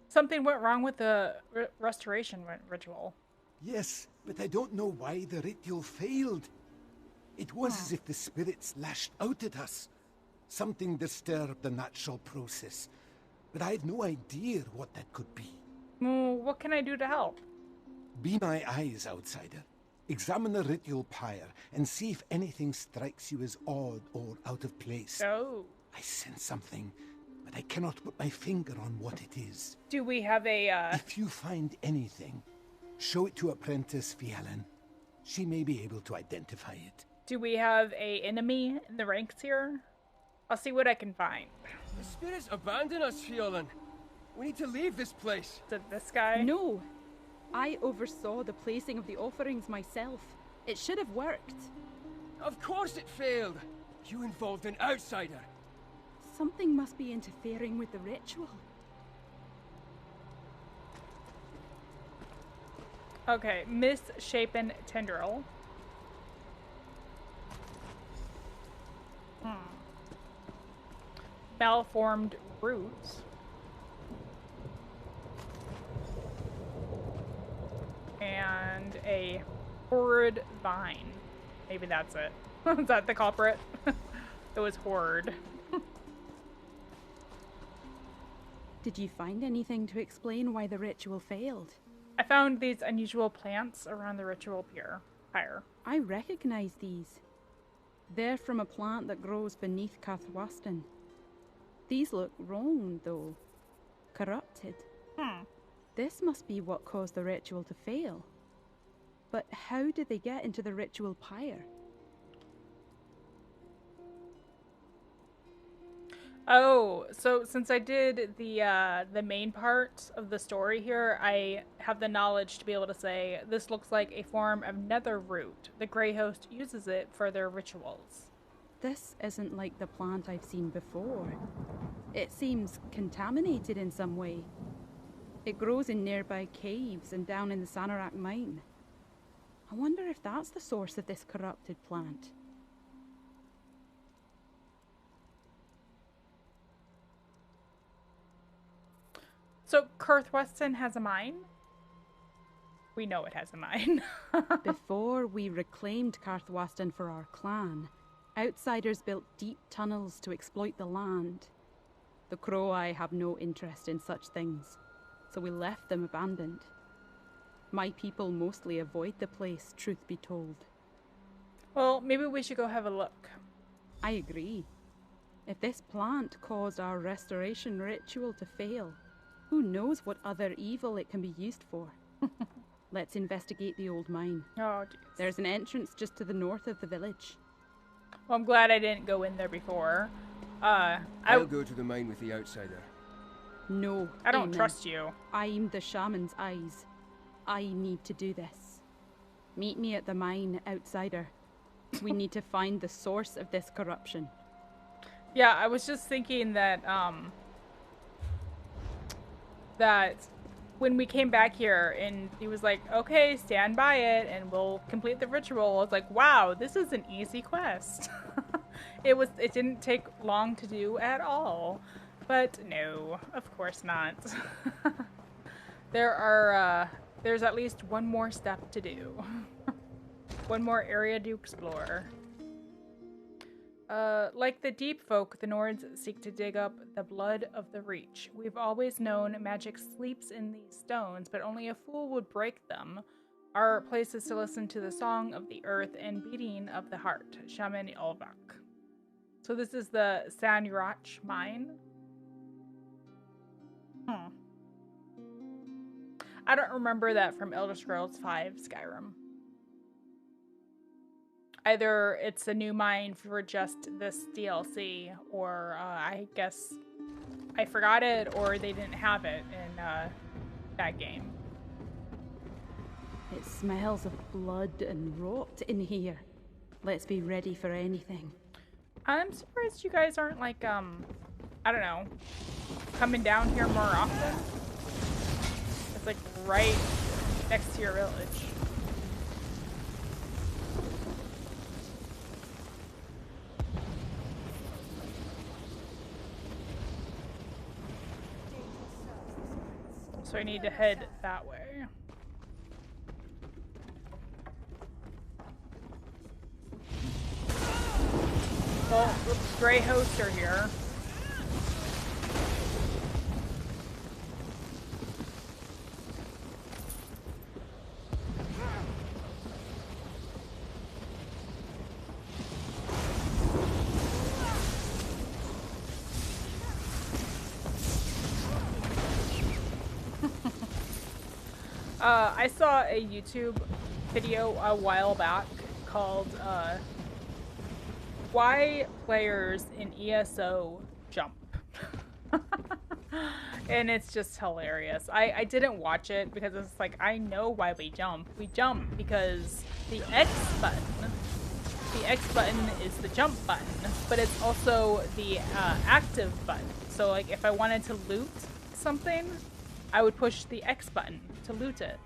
Something went wrong with the restoration ritual. Yes, but I don't know why the ritual failed. It was as if the spirits lashed out at us. Something disturbed the natural process, but I had no idea what that could be. What can I do to help? Be my eyes, outsider. Examine the ritual pyre and see if anything strikes you as odd or out of place. Oh. I sense something, but I cannot put my finger on what it is. Do we have a, If you find anything, show it to Apprentice Fialan. She may be able to identify it. do we have a enemy in the ranks here? I'll see what I can find. The spirits abandon us, Fiolan. We need to leave this place. Is it this guy? No! I oversaw the placing of the offerings myself. It should have worked. Of course it failed. You involved an outsider. Something must be interfering with the ritual. Okay, misshapen tendril. Malformed roots. And a horrid vine. Maybe that's it. Is that the culprit? It was horrid. Did you find anything to explain why the ritual failed? I found these unusual plants around the ritual pyre. I recognize these. They're from a plant that grows beneath Karthwasten. These look wrong, though. Corrupted. This must be what caused the ritual to fail. But how did they get into the ritual pyre? Oh, so since I did the main part of the story here, I have the knowledge to be able to say this looks like a form of nether root. The Grey Host uses it for their rituals. This isn't like the plant I've seen before. It seems contaminated in some way. It grows in nearby caves and down in the Sanarak mine. I wonder if that's the source of this corrupted plant. So Karthwasten has a mine? We know it has a mine. Before we reclaimed Karthwasten for our clan, outsiders built deep tunnels to exploit the land. The Crow-Eye have no interest in such things, so we left them abandoned. My people mostly avoid the place, truth be told. Well, maybe we should go have a look. I agree. If this plant caused our restoration ritual to fail, who knows what other evil it can be used for? Let's investigate the old mine. Oh, jeez. There's an entrance just to the north of the village. Well, I'm glad I didn't go in there before. I'll go to the mine with the outsider. No, I don't Aemon. trust you. I'm the shaman's eyes. I need to do this. Meet me at the mine, outsider. We need to find the source of this corruption. Yeah, I was just thinking that, that when we came back here and he was like, okay, stand by it and we'll complete the ritual. I was like, wow, this is an easy quest. It didn't take long to do at all. But no, of course not. There's at least one more step to do. One more area to explore. Like the deep folk, the Nords seek to dig up the blood of the Reach. We've always known magic sleeps in these stones, but only a fool would break them. Our place is to listen to the song of the earth and beating of the heart. Shaman Olvak. So this is the Sanurach mine. I don't remember that from Elder Scrolls V Skyrim. Either it's a new mine for just this DLC, or I guess I forgot it, or they didn't have it in that game. It smells of blood and rot in here. Let's be ready for anything. I'm surprised you guys aren't like, I don't know, coming down here more often. It's like right next to your village. So I need to head that way. Well, oops, Grey Hosts are here. I saw a YouTube video a while back called Why Players in ESO Jump. And it's just hilarious. I didn't watch it because it's like, I know why we jump. We jump because the X button is the jump button, but it's also the active button. So like if I wanted to loot something, I would push the X button to loot it.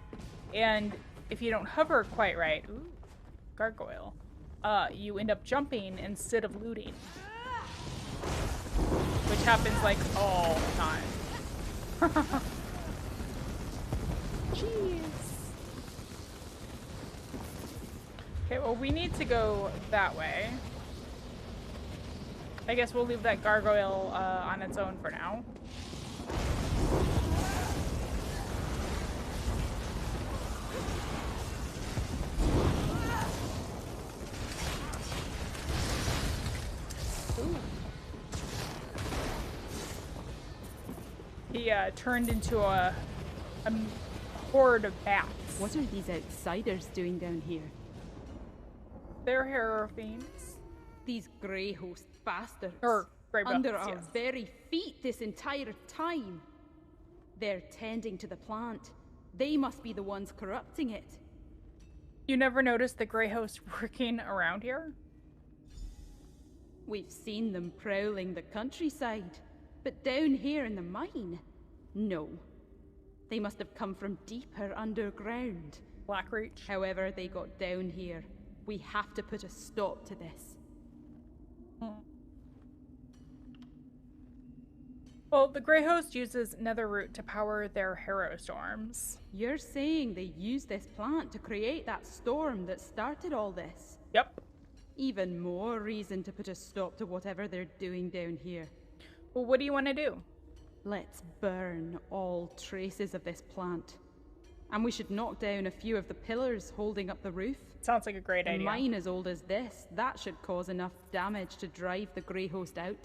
And if you don't hover quite right, ooh, gargoyle, you end up jumping instead of looting. Which happens like all the time. Jeez. Okay, well we need to go that way. I guess we'll leave that gargoyle on its own for now. He turned into a horde of bats. What are these outsiders doing down here? They're hero fiends. These grey host bastards. Or grey under buffs, our yes. very feet this entire time. They're tending to the plant. They must be the ones corrupting it. You never noticed the grey host working around here? We've seen them prowling the countryside, but down here in the mine, no. They must have come from deeper underground. Blackreach. However they got down here, we have to put a stop to this. Well, the grey host uses netherroot to power their hero storms. You're saying they used this plant to create that storm that started all this? Yep. Even more reason to put a stop to whatever they're doing down here. Well, what do you want to do? Let's burn all traces of this plant. And we should knock down a few of the pillars holding up the roof. Sounds like a great A idea. mine as old as this, that should cause enough damage to drive the Grey Host out.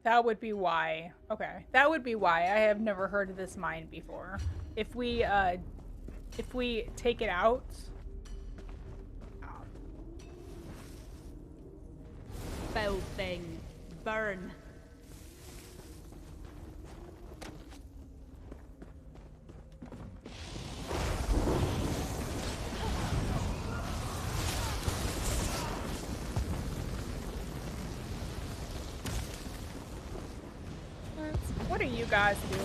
That would be why. Okay, that would be why. I have never heard of this mine before. If we take it out. Foul thing. Burn. What are you guys doing?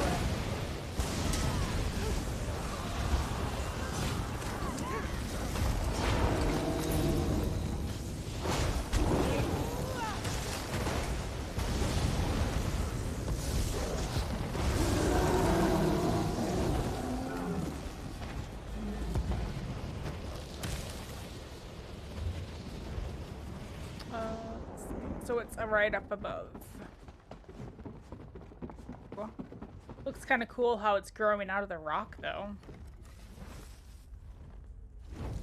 So it's right up above. Well, looks kind of cool how it's growing out of the rock, though.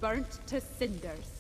Burnt to cinders.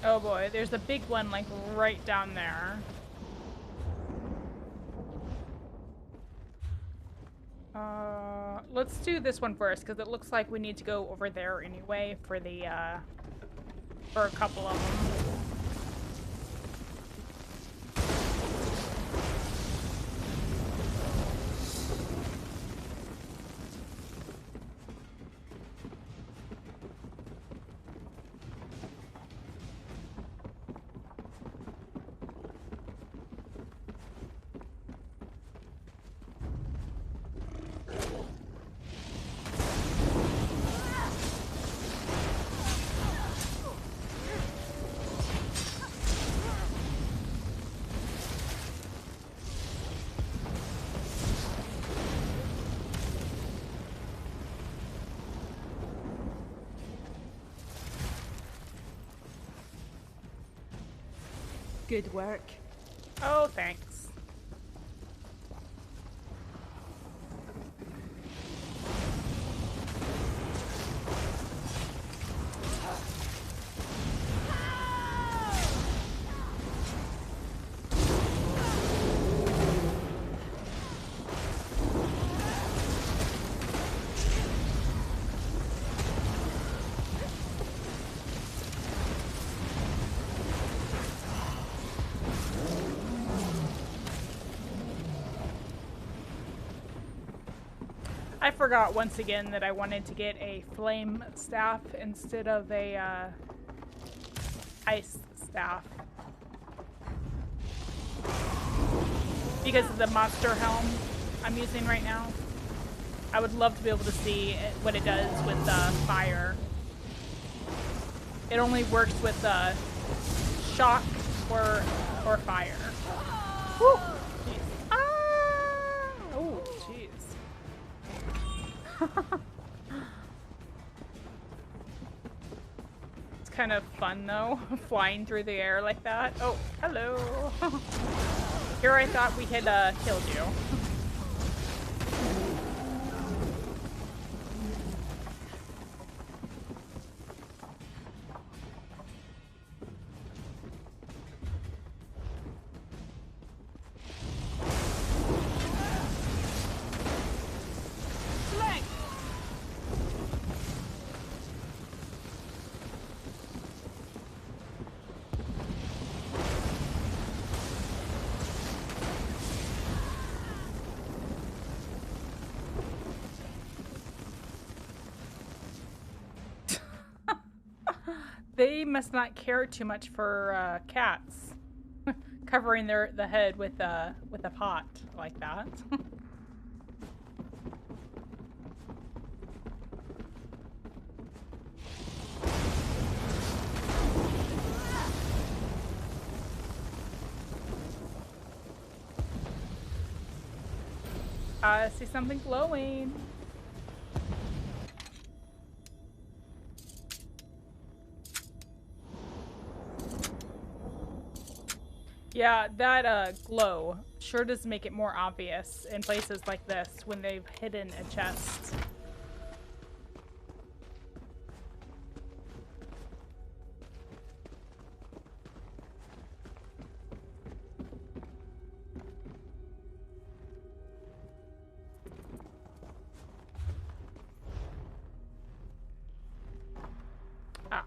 Oh boy, there's a big one like right down there. Let's do this one first because it looks like we need to go over there anyway for the for a couple of them. Good work. Oh, thanks. I forgot once again that I wanted to get a flame staff instead of a ice staff. Because of the monster helm I'm using right now. I would love to be able to see what it does with fire. It only works with shock or fire. Woo! Jeez. Ah! Oh, jeez. It's kind of fun though, flying through the air like that. Oh, hello. Here I thought we had killed you. must not care too much for cats. Covering the head with a pot like that. I see something glowing. Yeah, that glow sure does make it more obvious in places like this when they've hidden a chest. Ah.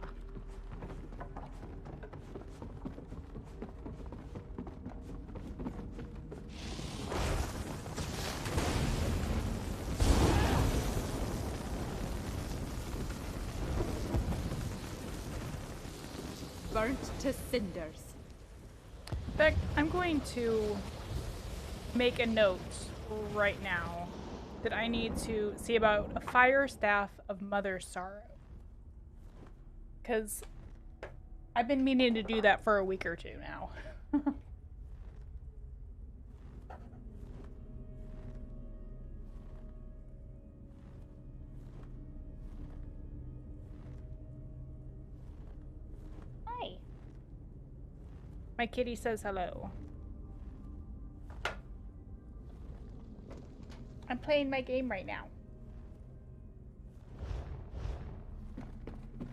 Burnt to cinders. In fact, I'm going to make a note right now that I need to see about a fire staff of Mother's Sorrow. Because I've been meaning to do that for a week or two now. Hi. My kitty says hello. I'm playing my game right now.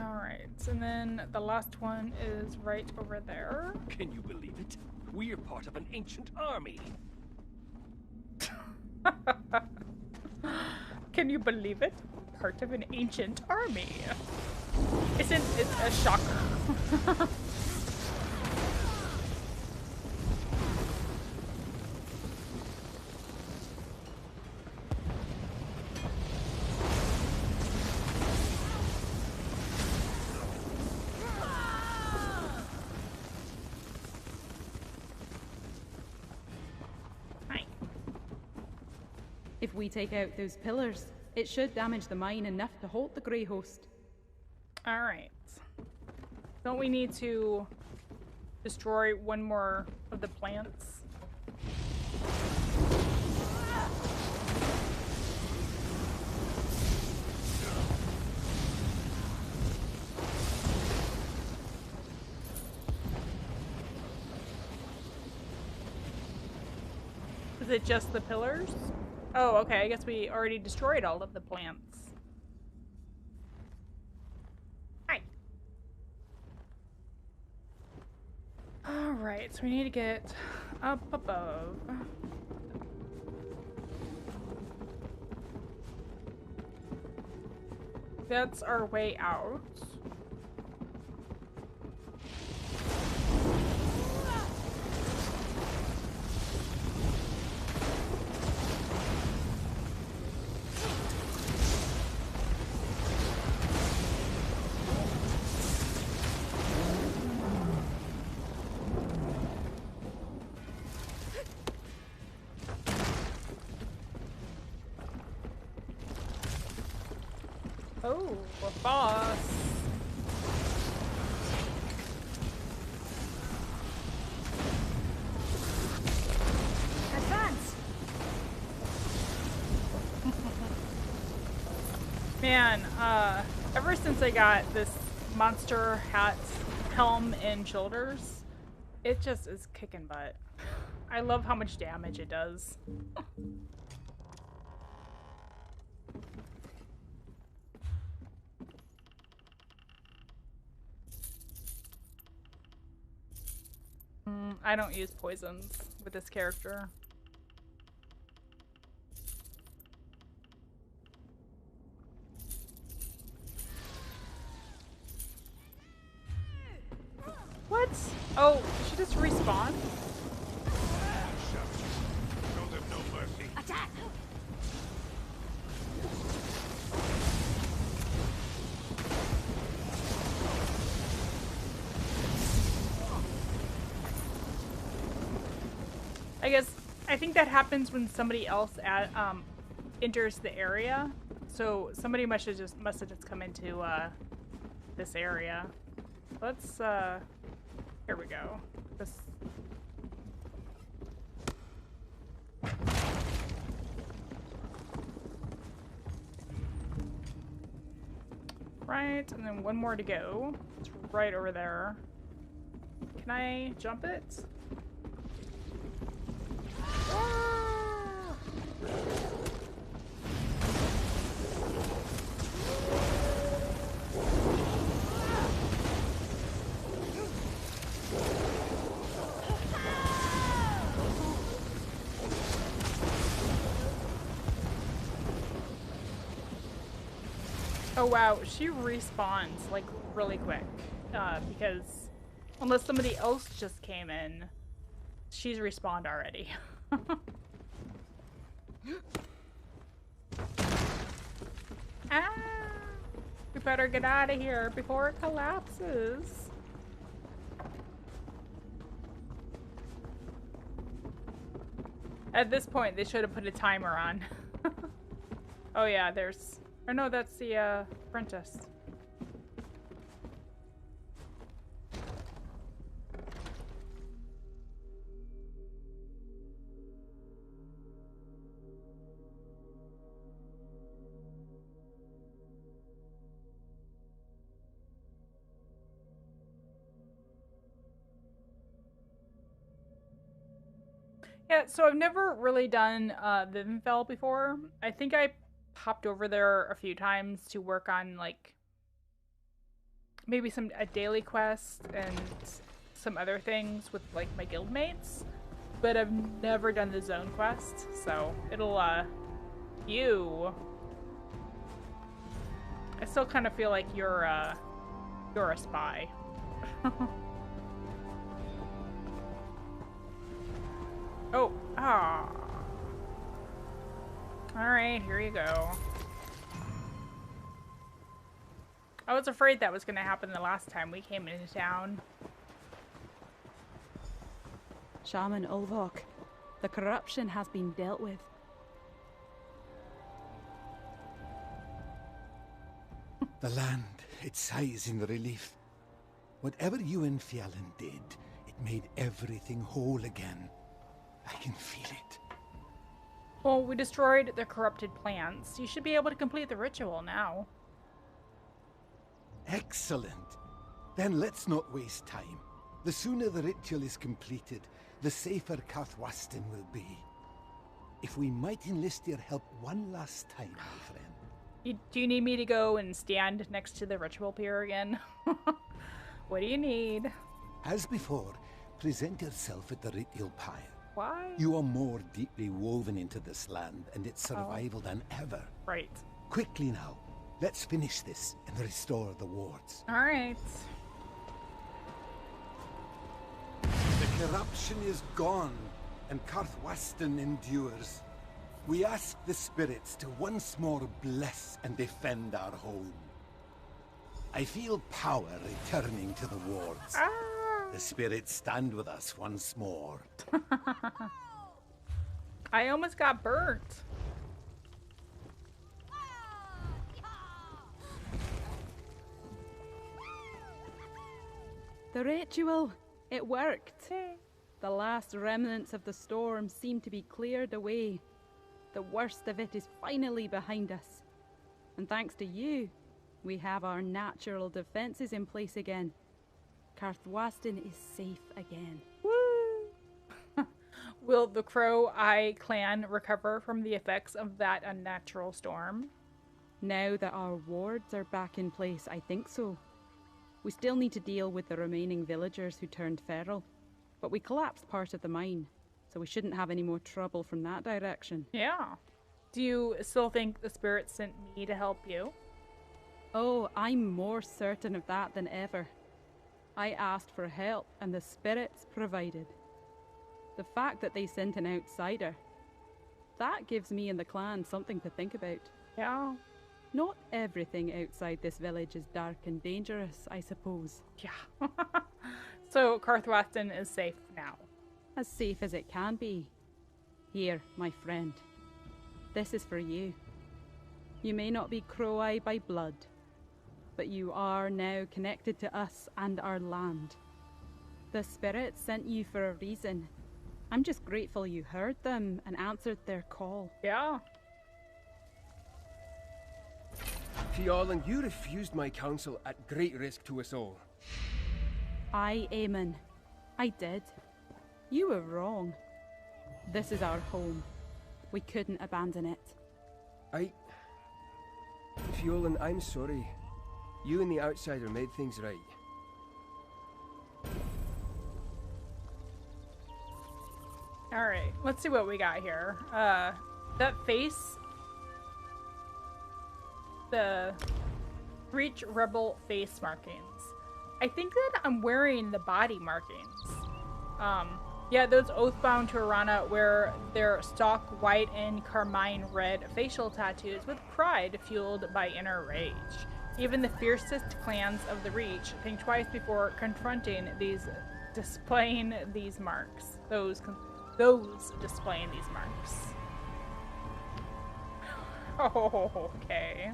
Alright, and then the last one is right over there. Can you believe it? We're part of an ancient army. Can you believe it? Part of an ancient army. Isn't it a shocker? If we take out those pillars, it should damage the mine enough to hold the Grey Host. Alright. Don't we need to destroy one more of the plants? Is it just the pillars? Oh, okay. I guess we already destroyed all of the plants. Hi. Alright, so we need to get up above. That's our way out. Oh, a boss. Advance! Man, ever since I got this monster hat, helm, and shoulders, it just is kicking butt. I love how much damage it does. I don't use poisons with this character. What? Oh, did she just respawn? Show them no mercy. Attack! I guess I think that happens when somebody else enters the area. So somebody must have just come into this area. Let's here we go. This right, and then one more to go. It's right over there. Can I jump it? Ah! Oh wow, she respawns like really quick because unless somebody else just came in, she's respawned already. Ah, we better get out of here before it collapses. At this point, they should have put a timer on. Oh yeah, there's... Or no, that's the apprentice. Yeah, so I've never really done Vivifel before. I think I popped over there a few times to work on like maybe a daily quest and some other things with like my guildmates, but I've never done the zone quest, so it'll I still kind of feel like you're a spy. Oh, ah. Alright, here you go. I was afraid that was going to happen the last time we came into town. Shaman Ulvok, the corruption has been dealt with. The land, it sighs in relief. Whatever you and Fjallan did, it made everything whole again. I can feel it. Well, we destroyed the corrupted plants. You should be able to complete the ritual now. Excellent. Then let's not waste time. The sooner the ritual is completed, the safer Karthwasten will be. If we might enlist your help one last time, my friend. Do you need me to go and stand next to the ritual pier again? What do you need? As before, present yourself at the ritual pyre. Why? You are more deeply woven into this land and its survival than ever. Right. Quickly now, let's finish this and restore the wards. All right. The corruption is gone, and Karthwasten endures. We ask the spirits to once more bless and defend our home. I feel power returning to the wards. Ah. The spirits stand with us once more. I almost got burnt. The ritual, it worked. The last remnants of the storm seem to be cleared away. The worst of it is finally behind us. And thanks to you, we have our natural defenses in place again. Karthwasten is safe again. Woo! Will the Crow Eye clan recover from the effects of that unnatural storm? Now that our wards are back in place, I think so. We still need to deal with the remaining villagers who turned feral, but we collapsed part of the mine, so we shouldn't have any more trouble from that direction. Yeah. Do you still think the spirits sent me to help you? Oh, I'm more certain of that than ever. I asked for help, and the spirits provided. The fact that they sent an outsider, that gives me and the clan something to think about. Yeah. Not everything outside this village is dark and dangerous, I suppose. Yeah. So Karthwasten is safe now. As safe as it can be. Here, my friend. This is for you. You may not be Crow-Eye by blood, but you are now connected to us and our land. The spirits sent you for a reason. I'm just grateful you heard them and answered their call. Yeah. Fionn, you refused my counsel at great risk to us all. Aye, Eamon. I did. You were wrong. This is our home. We couldn't abandon it. Fionn, I'm sorry. You and the outsider made things right. Alright, let's see what we got here. That face. The Reach Rebel face markings. I think that I'm wearing the body markings. Yeah, those Oathbound to Arana wear their stock white and carmine red facial tattoos with pride fueled by inner rage. Even the fiercest clans of the Reach think twice before confronting displaying these marks. Those displaying these marks. Oh, okay.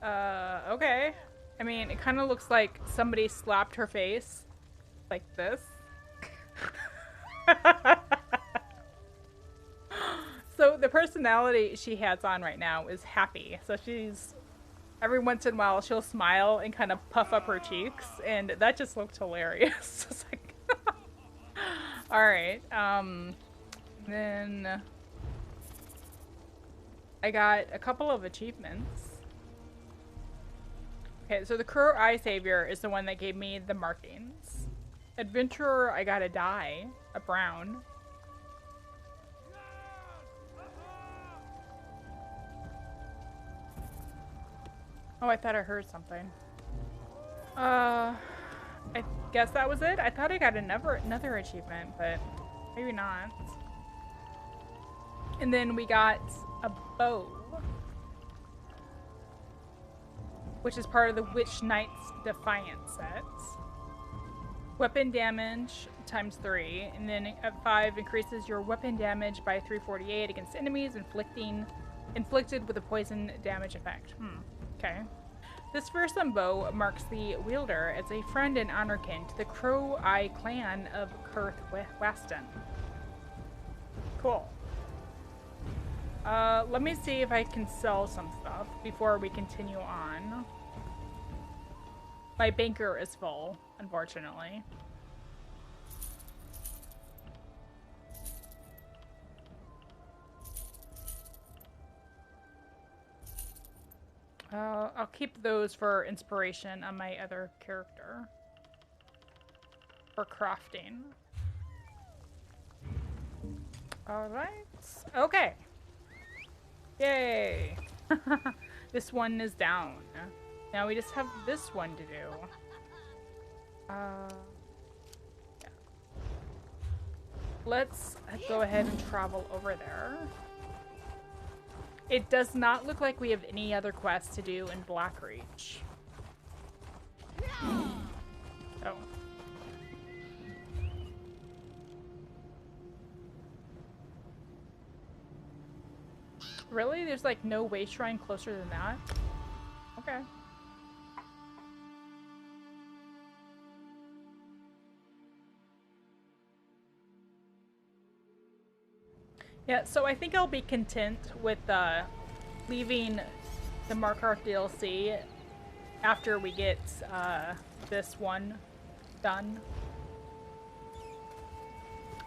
Okay. I mean, it kind of looks like somebody slapped her face like this. So the personality she has on right now is happy. So she's, every once in a while, she'll smile and kind of puff up her cheeks, and that just looked hilarious. It's like, all right. Then I got a couple of achievements. Okay, so the Crow-Eye Savior is the one that gave me the markings. Adventurer, I got a die, a brown. Oh, I thought I heard something. I guess that was it? I thought I got another achievement, but maybe not. And then we got a bow, which is part of the Witch Knight's Defiance set. Weapon damage times 3, and then at 5 increases your weapon damage by 348 against enemies inflicted with a poison damage effect. Okay. This fearsome bow marks the wielder as a friend and honorkin to the Crow-Eye clan of Kurth Weston. Cool. Let me see if I can sell some stuff before we continue on. My banker is full, unfortunately. I'll keep those for inspiration on my other character. For crafting. Alright. Okay. Yay! This one is down. Now we just have this one to do. Yeah. Let's go ahead and travel over there. It does not look like we have any other quests to do in Blackreach. Oh. Really? There's like no way shrine closer than that? Okay. Yeah, so I think I'll be content with leaving the Markarth DLC after we get this one done.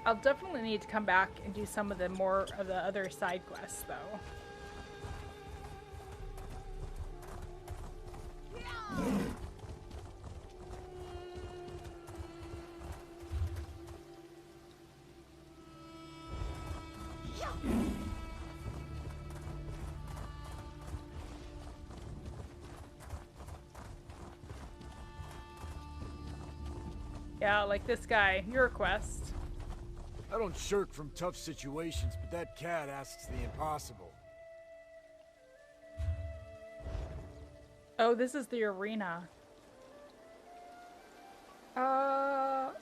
I'll definitely need to come back and do some of the more of the other side quests, though. Yeah, like this guy, your quest. I don't shirk from tough situations, but that cat asks the impossible. Oh, this is the arena.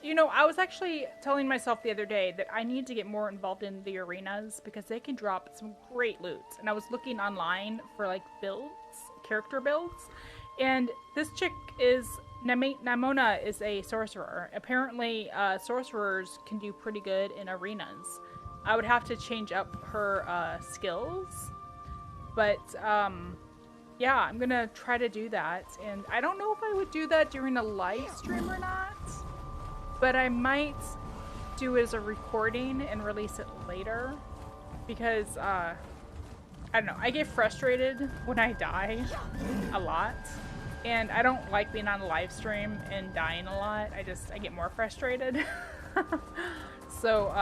You know, I was actually telling myself the other day that I need to get more involved in the arenas because they can drop some great loot. And I was looking online for like builds, character builds, and this chick is Namona is a sorcerer. Apparently, sorcerers can do pretty good in arenas. I would have to change up her skills, but yeah, I'm gonna try to do that. And I don't know if I would do that during a live stream or not, but I might do it as a recording and release it later because I don't know, I get frustrated when I die a lot, and I don't like being on a live stream and dying a lot. I get more frustrated. So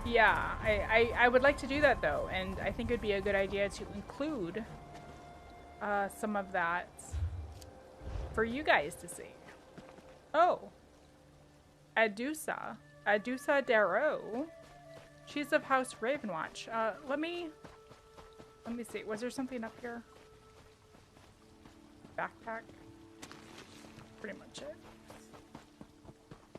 yeah, I would like to do that though, and I think it would be a good idea to include some of that for you guys to see. Oh, Adusa-daro. She's of House Ravenwatch. Let me see. Was there something up here? Backpack. Pretty much it.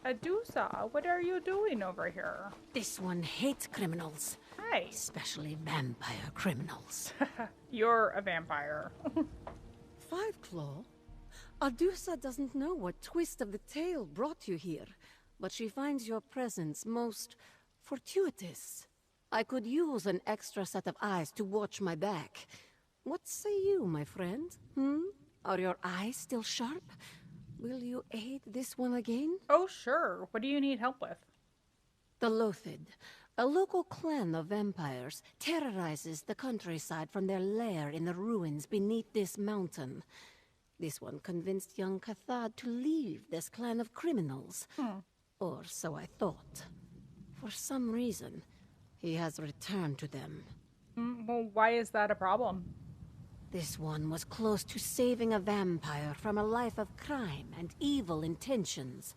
Adusa, what are you doing over here? This one hates criminals. Hi. Especially vampire criminals. You're a vampire. Five Claw? Adusa doesn't know what twist of the tale brought you here, but she finds your presence most fortuitous. I could use an extra set of eyes to watch my back. What say you, my friend? Are your eyes still sharp? Will you aid this one again? Oh, sure. What do you need help with? The Lothid, a local clan of vampires, terrorizes the countryside from their lair in the ruins beneath this mountain. This one convinced young Cathad to leave this clan of criminals. Or so I thought. For some reason, he has returned to them. Well, why is that a problem? This one was close to saving a vampire from a life of crime and evil intentions.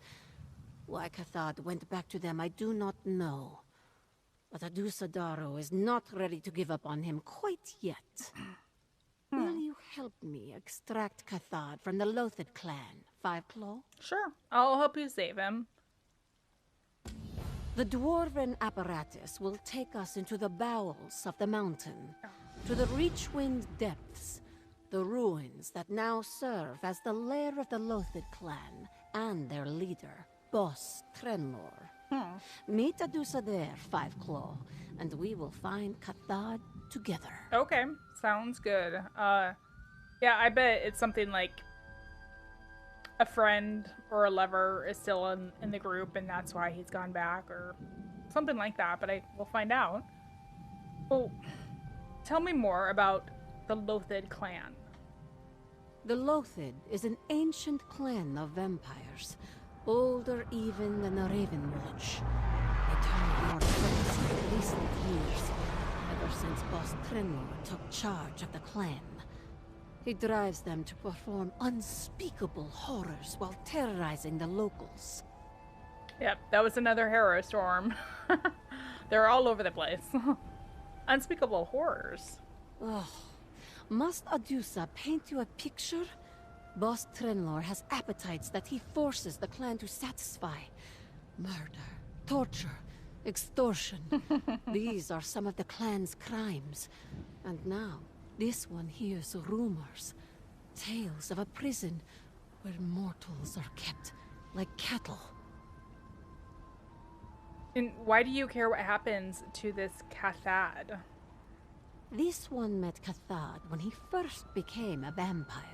Why Cathad went back to them, I do not know. But Adusa-daro is not ready to give up on him quite yet. Will you help me extract Cathad from the Lothid clan, Five Claw? Sure. I'll help you save him. The dwarven apparatus will take us into the bowels of the mountain, to the Reachwind depths, the ruins that now serve as the lair of the Lothid clan and their leader, Boss Trenlor. Meet Adusa there, Five Claw, and we will find Cathad together. Okay, sounds good. Yeah, I bet it's something like a friend or a lover is still in the group and that's why he's gone back or something like that, but we'll find out. Well, tell me more about the Lothid clan. The Lothid is an ancient clan of vampires, older even than the Ravenwatch. They turned more crazy in recent years, ever since Boss Trenlor took charge of the clan. He drives them to perform unspeakable horrors while terrorizing the locals. Yep, that was another hero storm. They're all over the place. Unspeakable horrors. Oh, must Adusa paint you a picture? Boss Trenlor has appetites that he forces the clan to satisfy. Murder, torture, extortion. These are some of the clan's crimes. And now, this one hears rumors. Tales of a prison where mortals are kept like cattle. And why do you care what happens to this Cathad? This one met Cathad when he first became a vampire.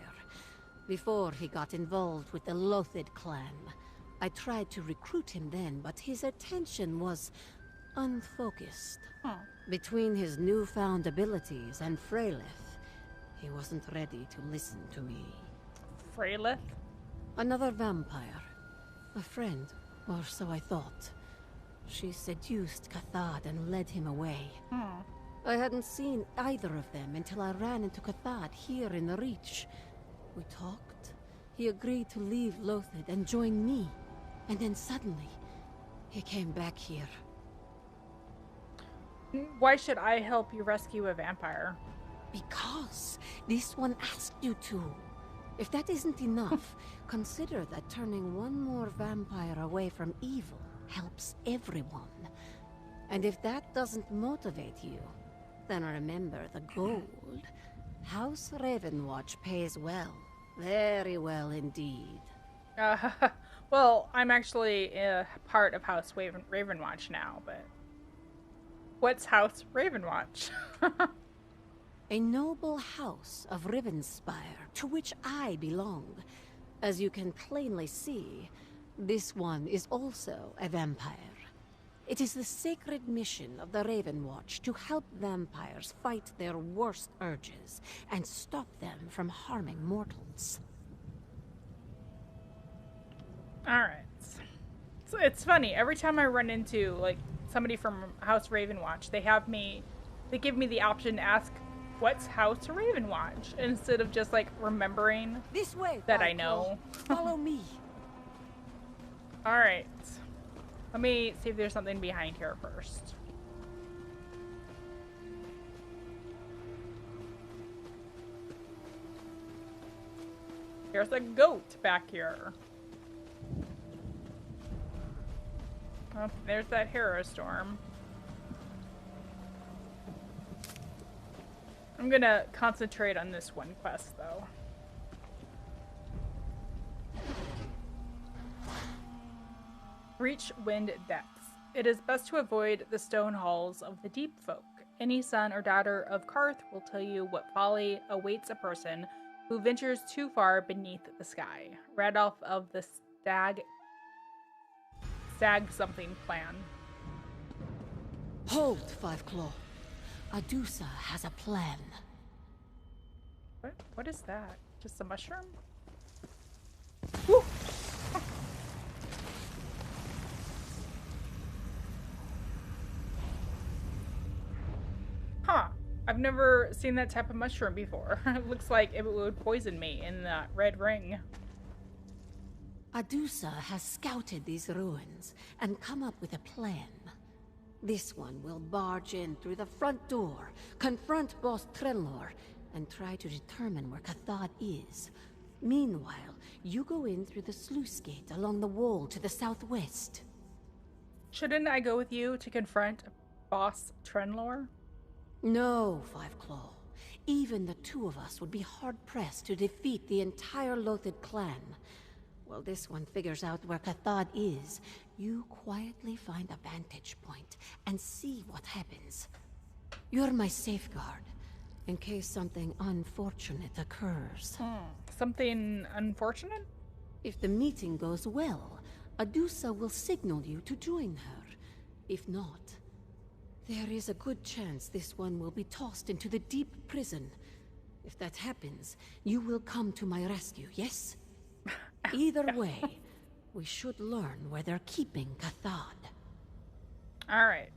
Before he got involved with the Lothid clan. I tried to recruit him then, but his attention was unfocused. Between his newfound abilities and Freylith, he wasn't ready to listen to me. Freylith? Another vampire. A friend, or so I thought. She seduced Cathad and led him away. I hadn't seen either of them until I ran into Cathad here in the Reach. We talked. He agreed to leave Lothid and join me. And then suddenly, he came back here. Why should I help you rescue a vampire? Because this one asked you to. If that isn't enough, consider that turning one more vampire away from evil helps everyone. And if that doesn't motivate you, then remember the gold. House Ravenwatch pays well. Very well indeed. Well, I'm actually part of House Ravenwatch now, but... What's House Ravenwatch? A noble house of Rivenspire, to which I belong. As you can plainly see, this one is also a vampire. It is the sacred mission of the Ravenwatch to help vampires fight their worst urges and stop them from harming mortals. Alright. So it's funny, every time I run into, like, somebody from House Ravenwatch, they give me the option to ask, what's House Ravenwatch? Instead of just, like, remembering this way, that I know. Follow me. Alright. Let me see if there's something behind here first. There's a goat back here. Oh, there's that hero storm. I'm gonna concentrate on this one quest, though. Reach wind depths. It is best to avoid the stone halls of the deep folk. Any son or daughter of Karth will tell you what folly awaits a person who ventures too far beneath the sky. Radolf of the Stag something plan. Hold, Fiveclaw. Adusa has a plan. What is that? Just a mushroom? Woo! Huh. I've never seen that type of mushroom before. It looks like it would poison me in that red ring. Adusa has scouted these ruins and come up with a plan. This one will barge in through the front door, confront Boss Trenlor, and try to determine where Cathod is. Meanwhile, you go in through the sluice gate along the wall to the southwest. Shouldn't I go with you to confront Boss Trenlor? No, Fiveclaw. Even the two of us would be hard-pressed to defeat the entire Lothid clan. While this one figures out where Cathod is, you quietly find a vantage point and see what happens. You're my safeguard, in case something unfortunate occurs. Something unfortunate? If the meeting goes well, Adusa will signal you to join her. If not, there is a good chance this one will be tossed into the deep prison. If that happens, you will come to my rescue, yes? Either way, we should learn where they're keeping Cathod. Alright.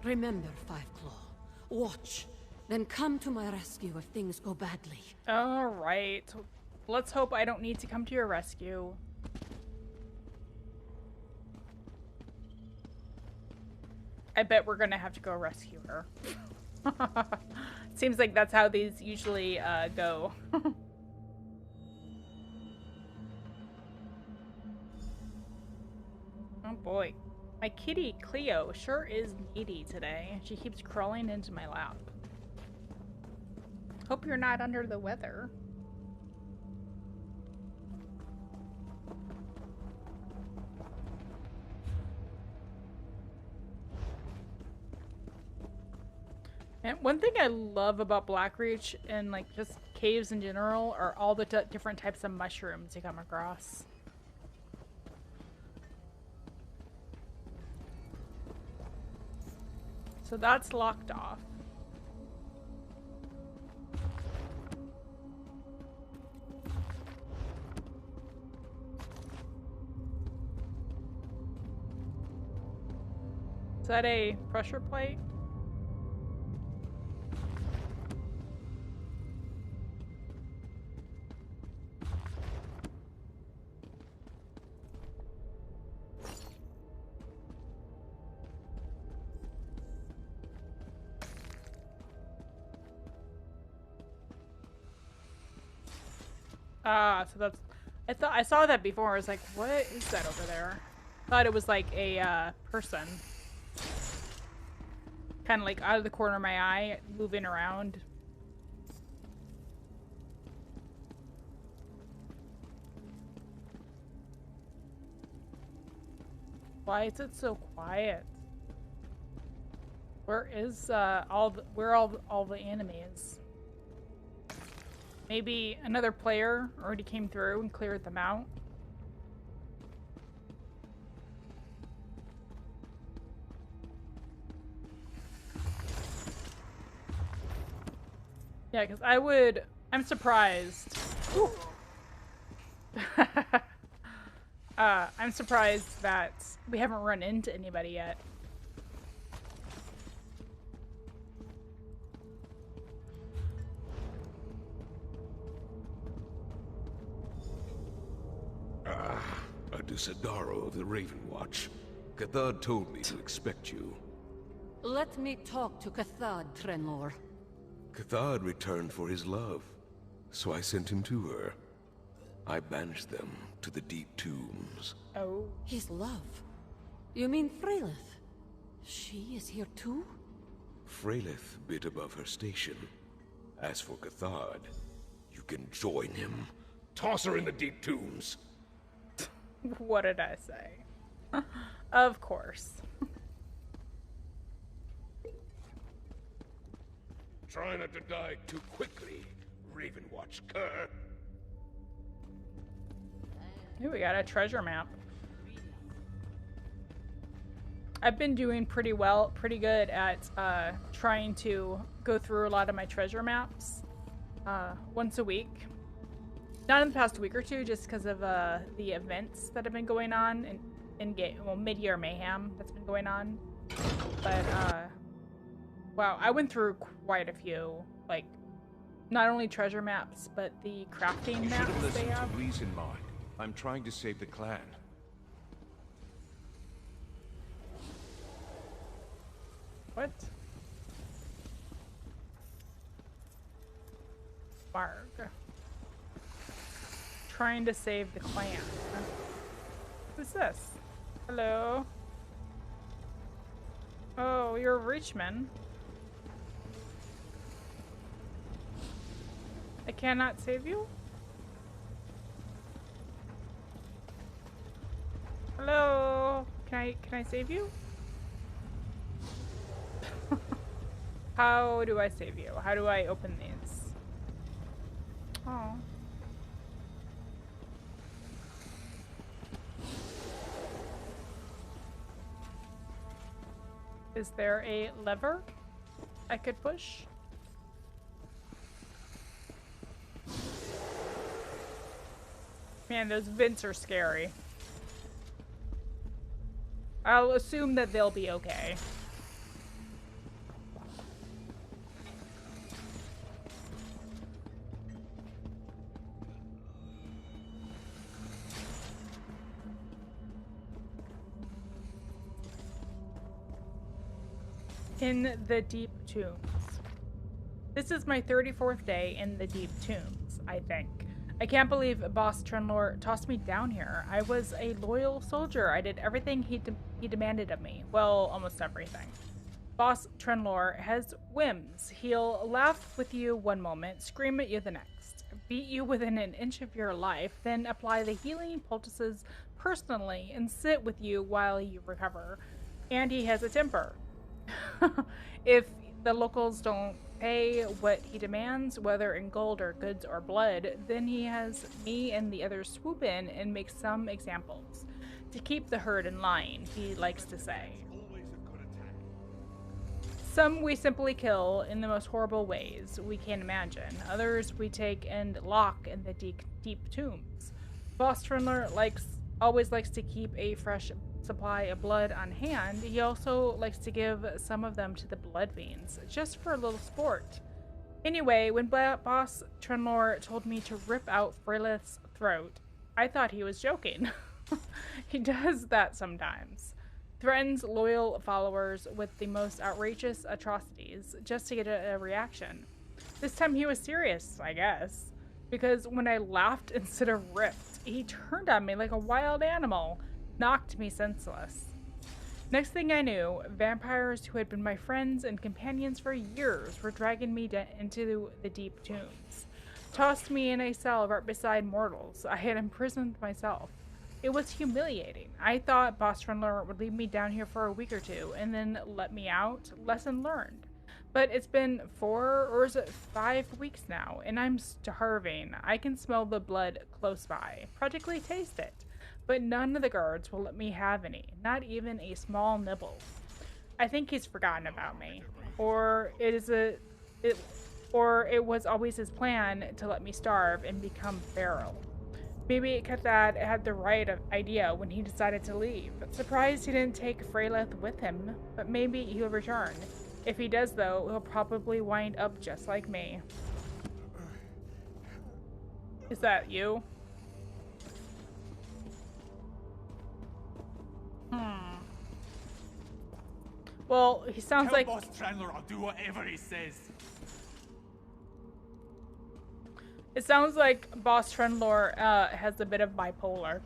Remember, Fiveclaw. Watch, then come to my rescue if things go badly. Alright. Let's hope I don't need to come to your rescue. I bet we're gonna have to go rescue her. Seems like that's how these usually go. Oh boy. My kitty, Cleo, sure is needy today. She keeps crawling into my lap. Hope you're not under the weather. And one thing I love about Blackreach and like just caves in general are all the different types of mushrooms you come across. So that's locked off. Is that a pressure plate? Ah, so that's... I saw that before. I was like, what is that over there? Thought it was like a person. Kind of like out of the corner of my eye, moving around. Why is it so quiet? Where is where are all the enemies? Maybe another player already came through and cleared them out. Yeah, because I'm surprised. I'm surprised that we haven't run into anybody yet. Adusa-daro, the Raven Watch. Cathard told me to expect you. Let me talk to Cathard, Trenlor. Cathard returned for his love, so I sent him to her. I banished them to the deep tombs. Oh. His love? You mean Freylith? She is here too? Freylith bit above her station. As for Cathard, you can join him. Toss her in the deep tombs. What did I say? Of course. Try not to die too quickly, Raven Watch cur. Here we got a treasure map. I've been doing pretty good at trying to go through a lot of my treasure maps once a week. Not in the past week or two, just because of the events that have been going on in Midyear Mayhem that's been going on. But wow, I went through quite a few, like not only treasure maps but the crafting maps You should have they listened have. to reason, Mark. I'm trying to save the clan. What? Mark. Trying to save the clan. Who's this? Hello? Oh, you're a Reachman. I cannot save you? Hello? Can I save you? How do I save you? How do I open these? Oh. Is there a lever I could push? Man, those vents are scary. I'll assume that they'll be okay. In the deep tombs. This is my 34th day in the deep tombs, I think. I can't believe Boss Trenlor tossed me down here. I was a loyal soldier. I did everything he demanded of me. Well, almost everything. Boss Trenlor has whims. He'll laugh with you one moment, scream at you the next, beat you within an inch of your life, then apply the healing poultices personally and sit with you while you recover. And he has a temper. If the locals don't pay what he demands, whether in gold or goods or blood, then he has me and the others swoop in and make some examples. To keep the herd in line, he likes to say. Some we simply kill in the most horrible ways we can imagine. Others we take and lock in the deep tombs. Boss Trenlor always likes to keep a fresh supply of blood on hand. He also likes to give some of them to the blood fiends, just for a little sport. Anyway, when Boss Trenlor told me to rip out Freylith's throat, I thought he was joking. He does that sometimes. Threatens loyal followers with the most outrageous atrocities just to get a reaction. This time he was serious, I guess. because when I laughed instead of ripped, he turned on me like a wild animal, knocked me senseless. Next thing I knew, vampires who had been my friends and companions for years were dragging me into the deep tombs. Tossed me in a cell right beside mortals I had imprisoned myself. It was humiliating. I thought Boss Trundler would leave me down here for a week or two and then let me out. Lesson learned. But it's been 4 or is it 5 weeks now, and I'm starving. I can smell the blood close by, practically taste it. But none of the guards will let me have any, not even a small nibble. I think he's forgotten about me. Or it was always his plan to let me starve and become feral. Maybe Cathad had the right idea when he decided to leave. Surprised he didn't take Freyleth with him, but maybe he'll return. If he does, though, he'll probably wind up just like me. Is that you? Well, he sounds like... Boss Trundler, I'll do whatever he says. It sounds like Boss Trundler has a bit of bipolar.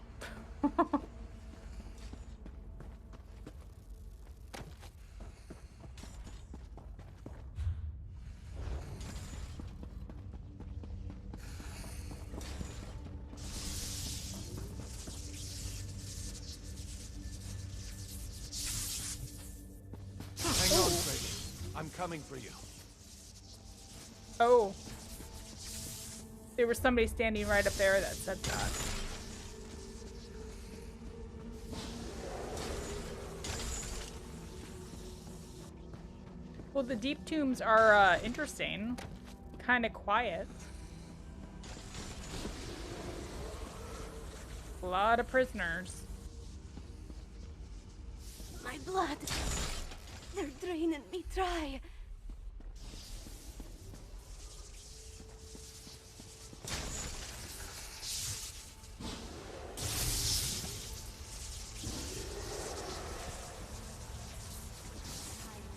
Hang on, Freya. I'm coming for you. Oh. There was somebody standing right up there that said that. Well, the deep tombs are interesting. Kind of quiet. A lot of prisoners. My blood. They're draining me dry.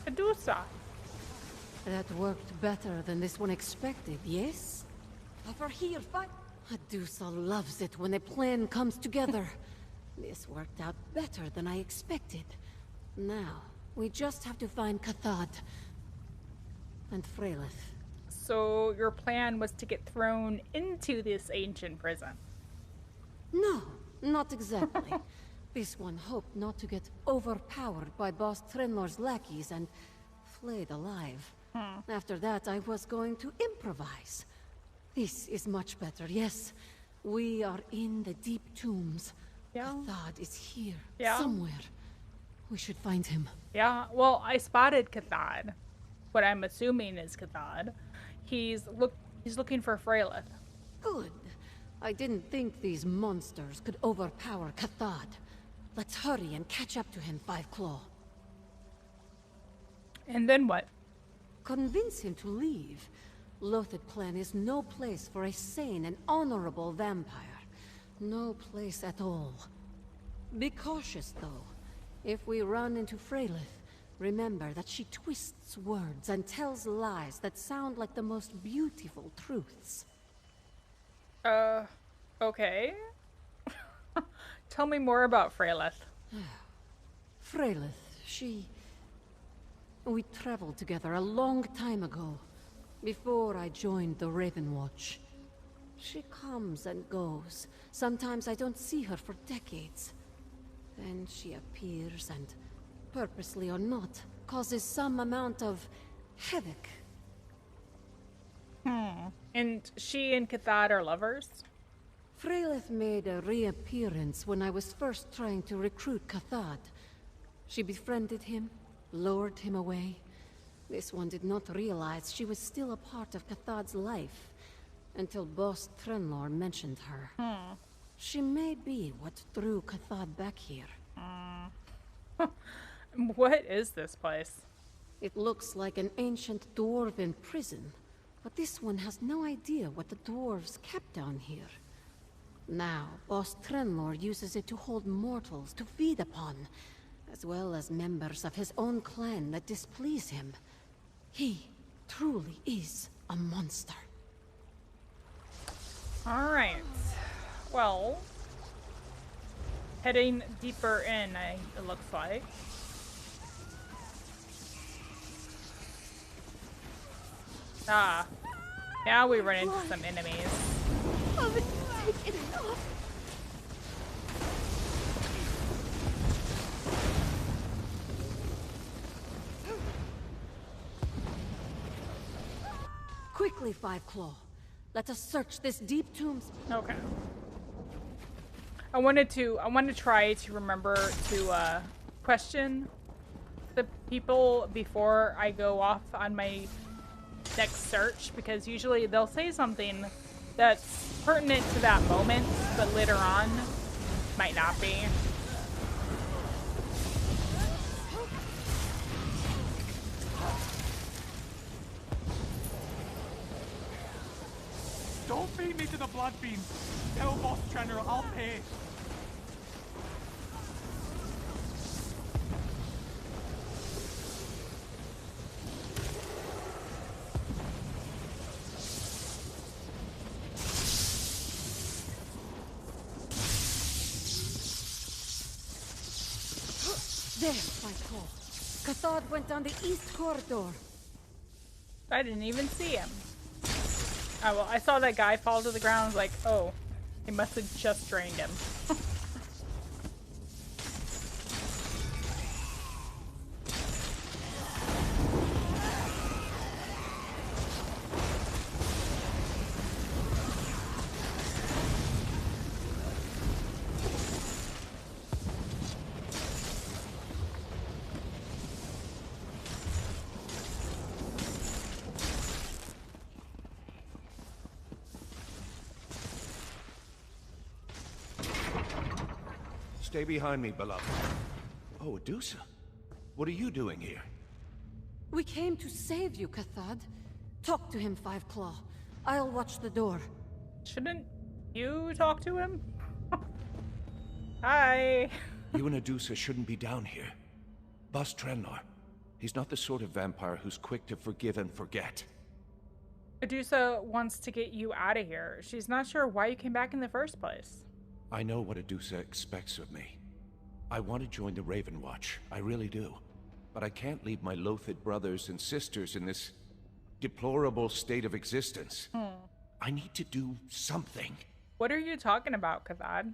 Adusa. That worked better than this one expected, yes? Over here, fight! Adusa loves it when a plan comes together. This worked out better than I expected. Now, we just have to find Cathad and Freyleth. So your plan was to get thrown into this ancient prison? No, not exactly. This one hoped not to get overpowered by Boss Trenlor's lackeys and flayed alive. After that, I was going to improvise. This is much better, yes. We are in the deep tombs. Yeah. Cathad is here, Yeah. somewhere. We should find him. Yeah, well, I spotted Cathad. What I'm assuming is Cathad. He's looking for Freyleth. Good. I didn't think these monsters could overpower Cathad. Let's hurry and catch up to him, Five Claw. And then what? Convince him to leave. Lothid Clan is no place for a sane and honorable vampire. No place at all. Be cautious, though. If we run into Freyleth, remember that she twists words and tells lies that sound like the most beautiful truths. Okay. Tell me more about Freyleth. Freyleth, we traveled together a long time ago, before I joined the Raven Watch. She comes and goes. Sometimes I don't see her for decades. Then she appears and, purposely or not, causes some amount of havoc. And she and Cathad are lovers? Freyleth made a reappearance when I was first trying to recruit Cathad. She befriended him, lured him away. This one did not realize she was still a part of Cathad's life, until Boss Trenlor mentioned her. She may be what drew Cathad back here. What is this place? It looks like an ancient dwarven prison, but this one has no idea what the dwarves kept down here. Now, Boss Trenlor uses it to hold mortals to feed upon, as well as members of his own clan that displease him. He truly is a monster. Alright. Well, heading deeper in, it looks like. Ah. Now we run into some enemies. Haven't taken enough. Quickly, Five Claw. Let us search this deep tombs. Okay. I want to try to remember to question the people before I go off on my next search, because usually they'll say something that's pertinent to that moment, but later on might not be. Don't beat me to the blood beam. Tell Boss Trainer I'll pay. There, Five Claw. Cathod went down the east corridor. I didn't even see him. Oh, well, I saw that guy fall to the ground. I was like, oh, he must have just drained him. Stay behind me, beloved. Oh, Adusa. What are you doing here? We came to save you, Cathod. Talk to him, Five Claw. I'll watch the door. Shouldn't you talk to him? Hi. You and Adusa shouldn't be down here. Boss Trenlar. He's not the sort of vampire who's quick to forgive and forget. Adusa wants to get you out of here. She's not sure why you came back in the first place. I know what Adusa expects of me. I want to join the Raven Watch, I really do. But I can't leave my loathed brothers and sisters in this deplorable state of existence. I need to do something. What are you talking about, Cathod?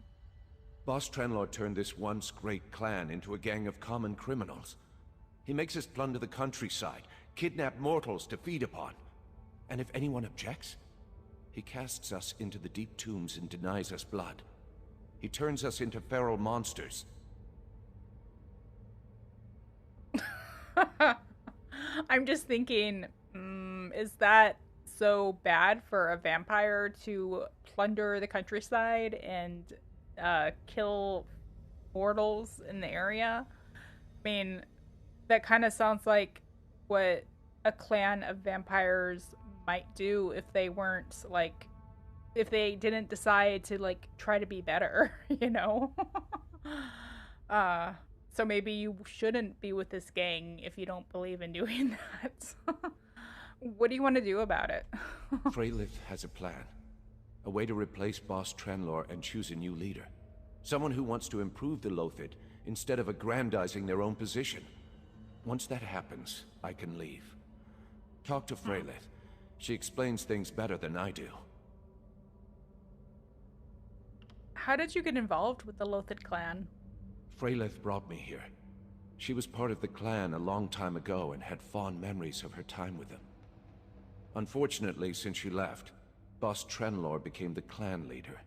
Boss Trenlord turned this once great clan into a gang of common criminals. He makes us plunder the countryside, kidnap mortals to feed upon. And if anyone objects, he casts us into the deep tombs and denies us blood. He turns us into feral monsters. I'm just thinking, is that so bad for a vampire to plunder the countryside and kill mortals in the area? I mean, that kind of sounds like what a clan of vampires might do if they weren't, like, if they didn't decide to, like, try to be better, you know? So maybe you shouldn't be with this gang if you don't believe in doing that. What do you want to do about it? Freylith has a plan. A way to replace Boss Trenlor and choose a new leader. Someone who wants to improve the Lothid instead of aggrandizing their own position. Once that happens, I can leave. Talk to Freylith. She explains things better than I do. How did you get involved with the Lothid clan? Freylith brought me here. She was part of the clan a long time ago and had fond memories of her time with them. Unfortunately, since she left, Boss Trenlor became the clan leader.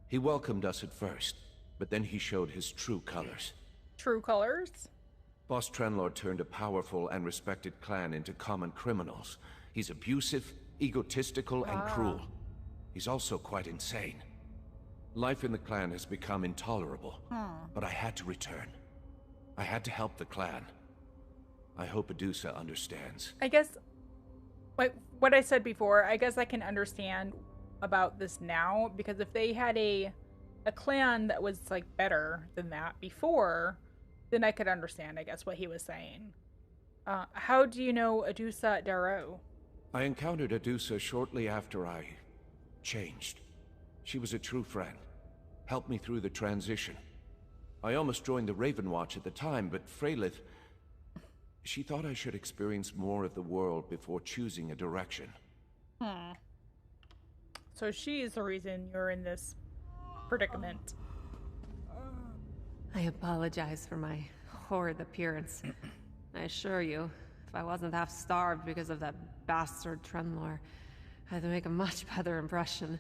He welcomed us at first, but then he showed his true colors. True colors? Boss Trenlor turned a powerful and respected clan into common criminals. He's abusive, egotistical, and cruel. He's also quite insane. Life in the clan has become intolerable, but I had to return. I had to help the clan. I hope Adusa understands. I guess, like what I said before, I guess I can understand about this now, because if they had a clan that was, like, better than that before, then I could understand, I guess, what he was saying. How do you know Adusa-daro? I encountered Adusa shortly after I changed. She was a true friend. Helped me through the transition. I almost joined the Raven Watch at the time, but Freylith... She thought I should experience more of the world before choosing a direction. So she's the reason you're in this predicament. I apologize for my horrid appearance. I assure you, if I wasn't half starved because of that bastard Trenlor, I'd make a much better impression.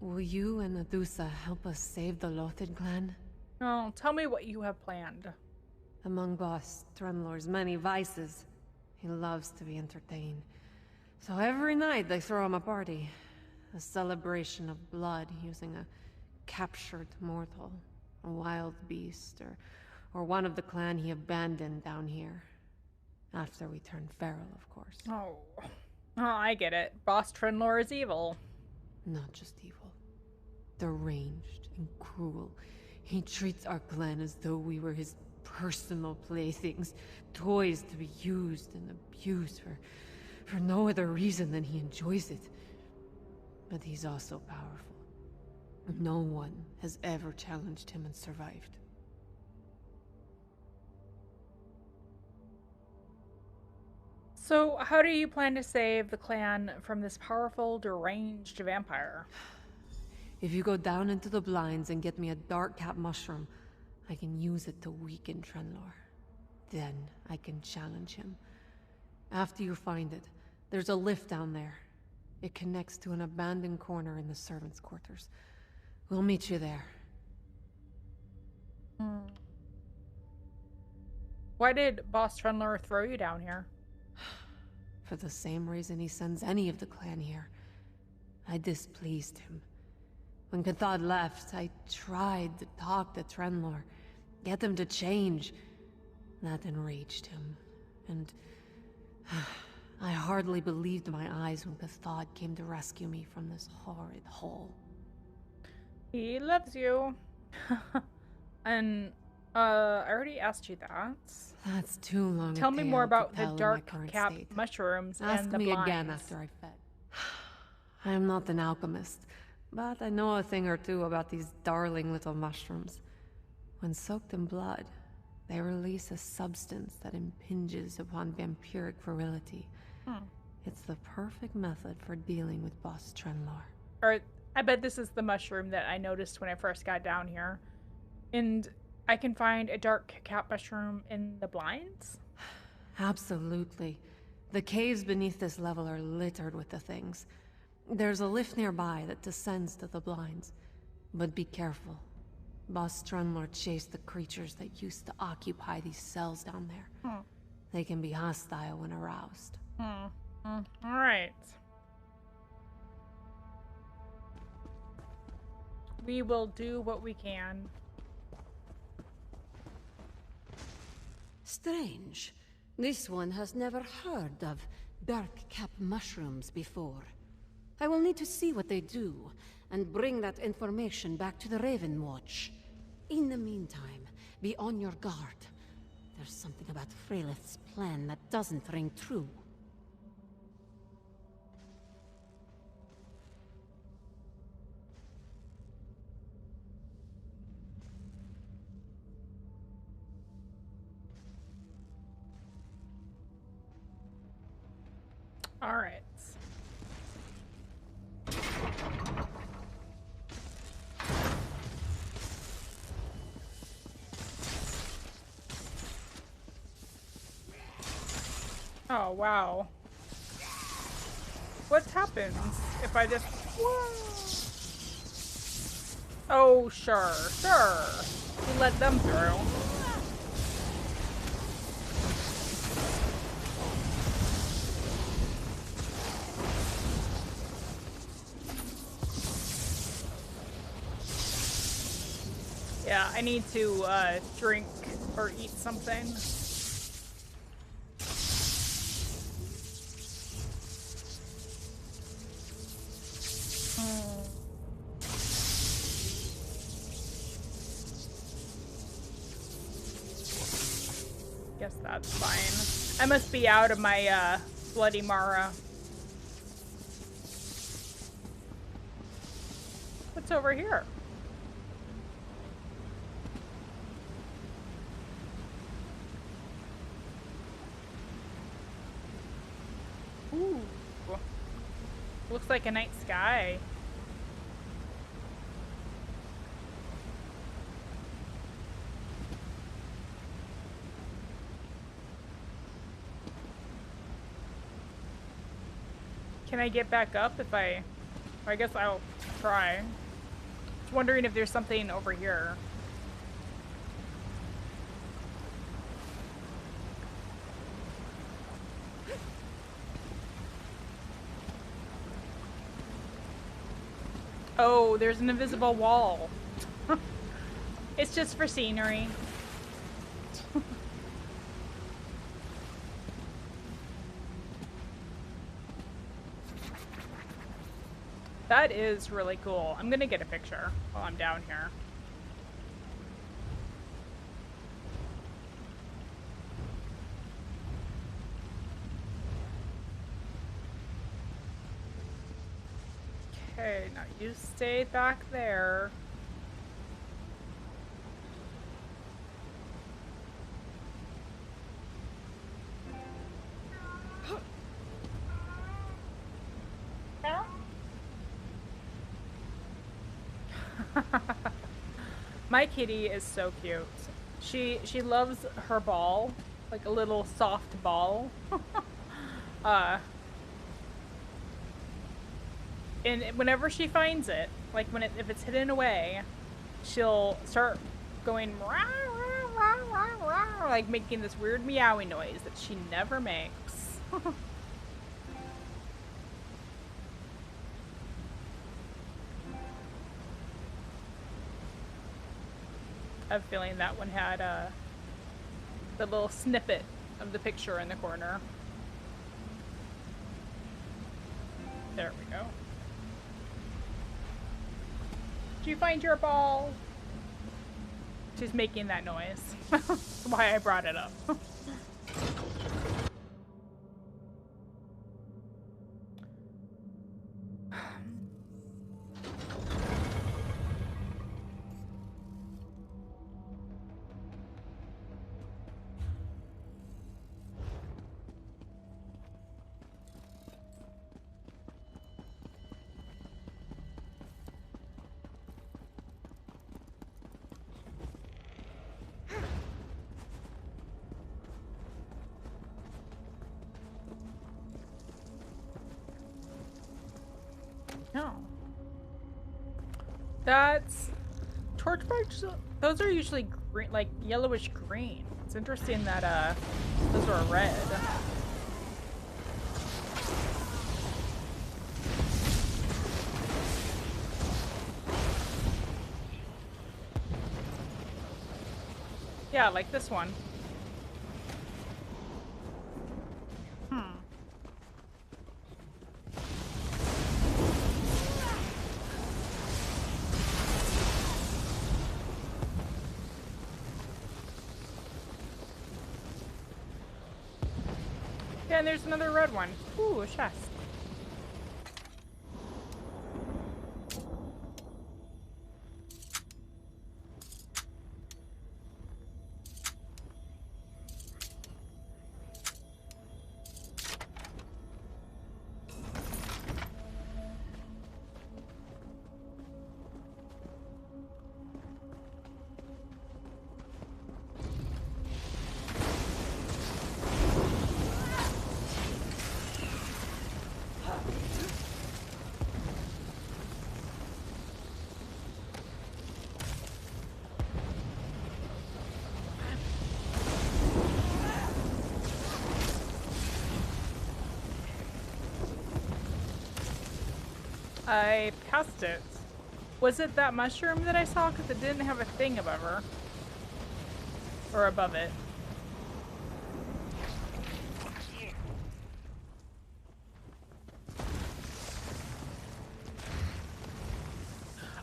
Will you and Adusa help us save the Lothin clan? Oh, tell me what you have planned. Among Boss Trenlor's many vices, he loves to be entertained. So every night they throw him a party. A celebration of blood using a captured mortal, a wild beast, or one of the clan he abandoned down here. After we turned feral, of course. Oh, I get it. Boss Trenlor is evil. Not just evil. Deranged and cruel. He treats our clan as though we were his personal playthings, toys to be used and abused for no other reason than he enjoys it. But he's also powerful. No one has ever challenged him and survived. So, how do you plan to save the clan from this powerful, deranged vampire? If you go down into the blinds and get me a dark cap mushroom, I can use it to weaken Trenlor. Then I can challenge him. After you find it, there's a lift down there. It connects to an abandoned corner in the servants' quarters. We'll meet you there. Why did Boss Trenlor throw you down here? For the same reason he sends any of the clan here. I displeased him. When Cathod left, I tried to talk to Trenlor, get him to change. That enraged him, and I hardly believed my eyes when Cathod came to rescue me from this horrid hole. He loves you. And, I already asked you that. That's too long. Tell me more about the dark cap mushrooms Ask and the me blinds. again after I fed. I am not an alchemist, but I know a thing or two about these darling little mushrooms. When soaked in blood, they release a substance that impinges upon vampiric virility. It's the perfect method for dealing with Boss Trenlor. Or, I bet this is the mushroom that I noticed when I first got down here. And I can find a dark cap mushroom in the blinds? Absolutely. The caves beneath this level are littered with the things. There's a lift nearby that descends to the blinds. But be careful. Boss Trenlor chased the creatures that used to occupy these cells down there. They can be hostile when aroused. Alright. We will do what we can. Strange. This one has never heard of dark cap mushrooms before. I will need to see what they do, and bring that information back to the Raven Watch. In the meantime, be on your guard. There's something about Freylith's plan that doesn't ring true. All right. Oh, wow. What happens if I just... Oh, sure. You let them through. Yeah, I need to drink or eat something. Guess that's fine. I must be out of my Bloody Mara. What's over here? Ooh. Looks like a night sky. Can I get back up if I guess I'll try. Just wondering if there's something over here. Oh, there's an invisible wall. It's just for scenery. That is really cool. I'm gonna get a picture while I'm down here. Okay, now you stay back there. My kitty is so cute. She loves her ball, like a little soft ball. And whenever she finds it, like if it's hidden away, she'll start going rah, rah, rah, rah, rah, like making this weird meowing noise that she never makes. I have a feeling that one had the little snippet of the picture in the corner. There we go. Did you find your ball? She's making that noise. That's why I brought it up. No. That's torchlights. Those are usually green, like yellowish green. It's interesting that those are red. Yeah, like this one. Yeah, and there's another red one. Ooh, a chest. I passed it. Was it that mushroom that I saw? Because it didn't have a thing above her. Or above it.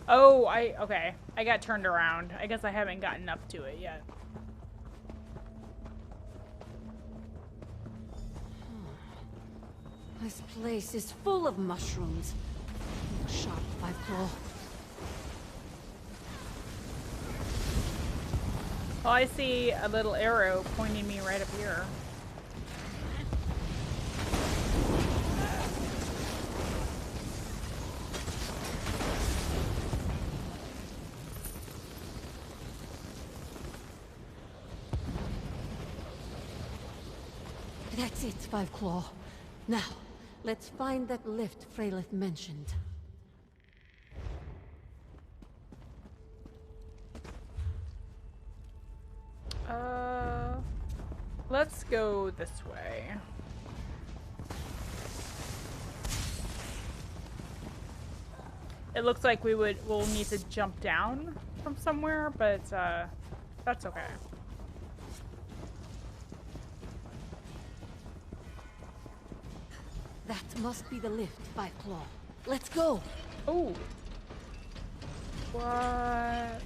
Oh, okay. I got turned around. I guess I haven't gotten up to it yet. This place is full of mushrooms. Sharp, Five Claw. Oh, I see a little arrow pointing me right up here. That's it, Five Claw. Now, let's find that lift Freylith mentioned. Let's go this way. It looks like we'll need to jump down from somewhere, but that's okay. That must be the lift, Five Claw. Let's go! Oh. What?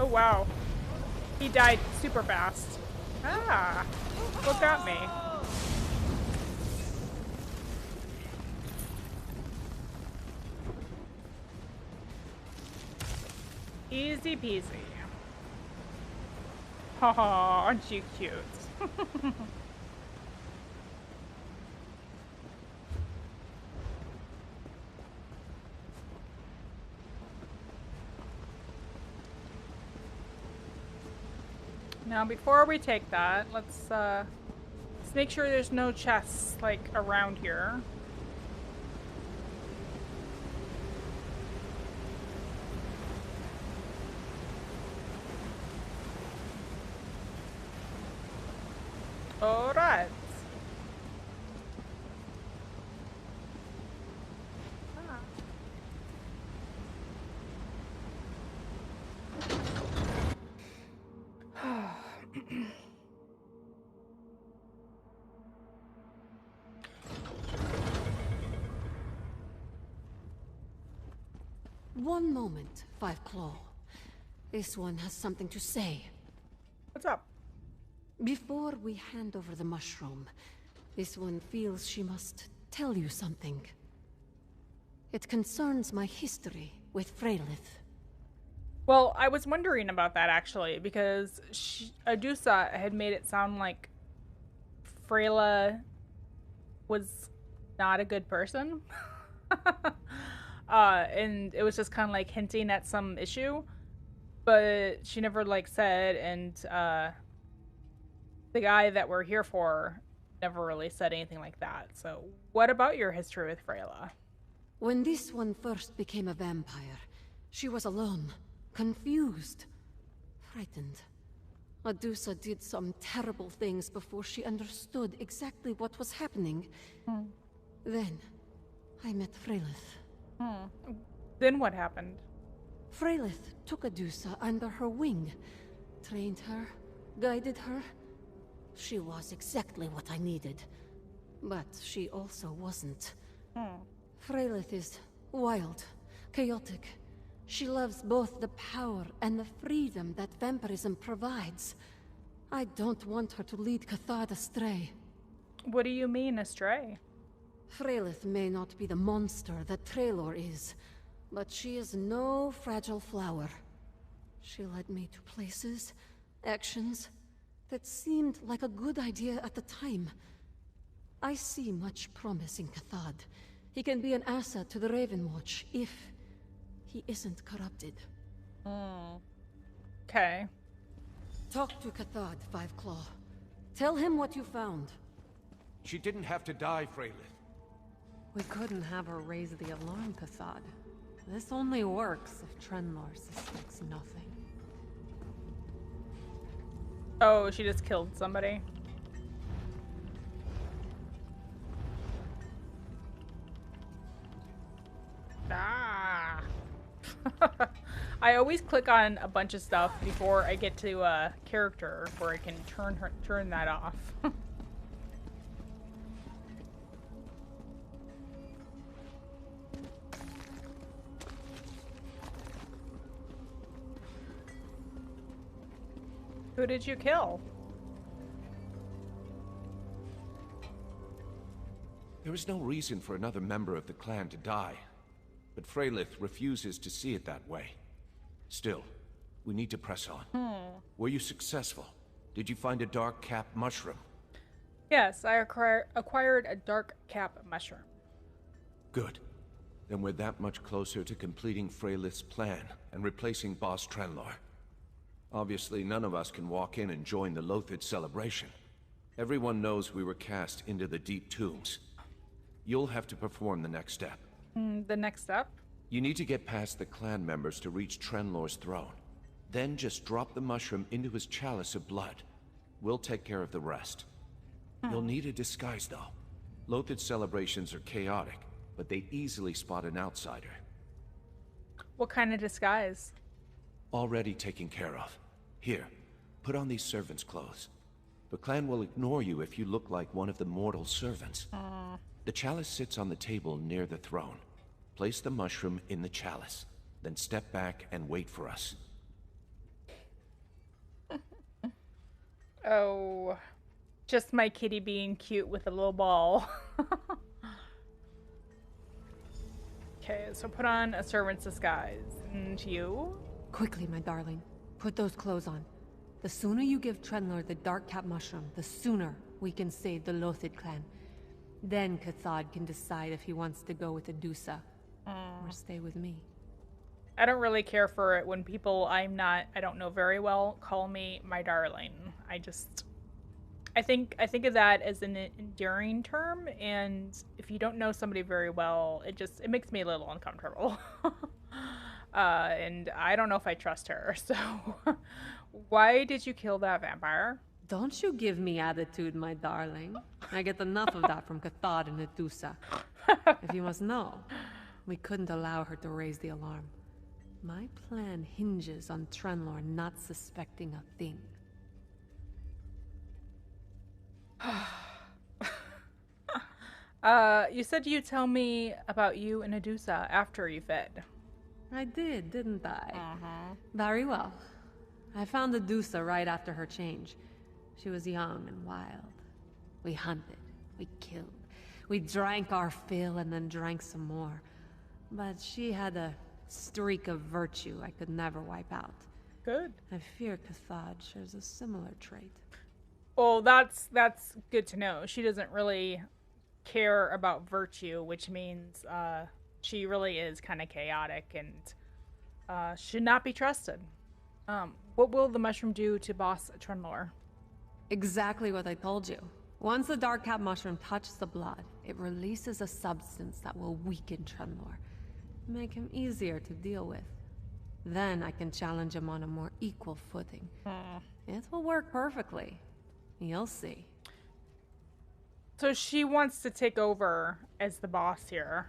Oh wow. He died super fast. Ah. What got me? Easy peasy. Haha, aren't you cute? Now, before we take that, let's make sure there's no chests, like, around here. Alright. One moment, Five Claw. This one has something to say. What's up? Before we hand over the mushroom, this one feels she must tell you something. It concerns my history with Freylith. Well, I was wondering about that actually, because Adusa had made it sound like Freyla was not a good person. And it was just kind of like hinting at some issue, but she never like said, and the guy that we're here for never really said anything like that. So what about your history with Freyla? When this one first became a vampire, she was alone, confused, frightened. Adusa did some terrible things before she understood exactly what was happening. Then, I met Freylith. Then what happened? Freylith took Adusa under her wing, trained her, guided her. She was exactly what I needed. But she also wasn't. Freylith is wild, chaotic. She loves both the power and the freedom that vampirism provides. I don't want her to lead Cathard astray. What do you mean, astray? Freylith may not be the monster that Traylor is, but she is no fragile flower. She led me to places, actions, that seemed like a good idea at the time. I see much promise in Cathard. He can be an asset to the Ravenwatch if he isn't corrupted. Okay. Talk to Cathard, Five Claw. Tell him what you found. She didn't have to die, Freylith. We couldn't have her raise the alarm, Cathard. This only works if Trenlor suspects nothing. Oh, she just killed somebody. Ah. I always click on a bunch of stuff before I get to a character where I can turn that off. Who did you kill? There is no reason for another member of the clan to die, but Freylith refuses to see it that way. Still, we need to press on. Were you successful? Did you find a dark cap mushroom? Yes, I acquired a dark cap mushroom. Good. Then we're that much closer to completing Freylith's plan and replacing Boss Trenlor. Obviously, none of us can walk in and join the Lothid celebration. Everyone knows we were cast into the deep tombs. You'll have to perform the next step. The next step? You need to get past the clan members to reach Trenlor's throne. Then just drop the mushroom into his chalice of blood. We'll take care of the rest. You'll need a disguise, though. Lothid celebrations are chaotic, but they easily spot an outsider. What kind of disguise? Already taken care of. Here, put on these servants' clothes. The clan will ignore you if you look like one of the mortal servants. The chalice sits on the table near the throne. Place the mushroom in the chalice, then step back and wait for us. Oh, just my kitty being cute with a little ball. Okay, so put on a servant's disguise. And you? Quickly, my darling. Put those clothes on. The sooner you give Trenlor the dark cap mushroom, the sooner we can save the Lothid clan. Then Cathod can decide if he wants to go with Adusa or stay with me. I don't really care for it when people I don't know very well call me my darling. I think of that as an endearing term, and if you don't know somebody very well, it makes me a little uncomfortable. And I don't know if I trust her. So why did you kill that vampire? Don't you give me attitude, my darling. I get enough of that from Cathod and Adusa. If you must know, we couldn't allow her to raise the alarm. My plan hinges on Trenlor not suspecting a thing. You said you'd tell me about you and Adusa after you fed. I did, didn't I? Very well. I found Adusa right after her change. She was young and wild. We hunted, we killed, we drank our fill and then drank some more. But she had a streak of virtue I could never wipe out. Good. I fear Cathod shares a similar trait. Well, that's good to know. She doesn't really care about virtue, which means she really is kind of chaotic and should not be trusted. What will the mushroom do to Boss Trenlor? Exactly what I told you. Once the dark cap mushroom touches the blood, it releases a substance that will weaken Trenlor, make him easier to deal with. Then I can challenge him on a more equal footing. It will work perfectly. You'll see. So she wants to take over as the boss here.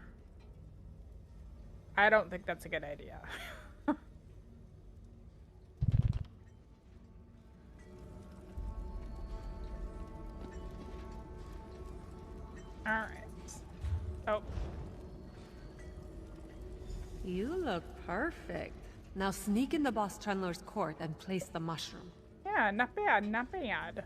I don't think that's a good idea. Alright. Oh. You look perfect. Now sneak into Boss Trenlor's court and place the mushroom. Yeah, not bad, not bad.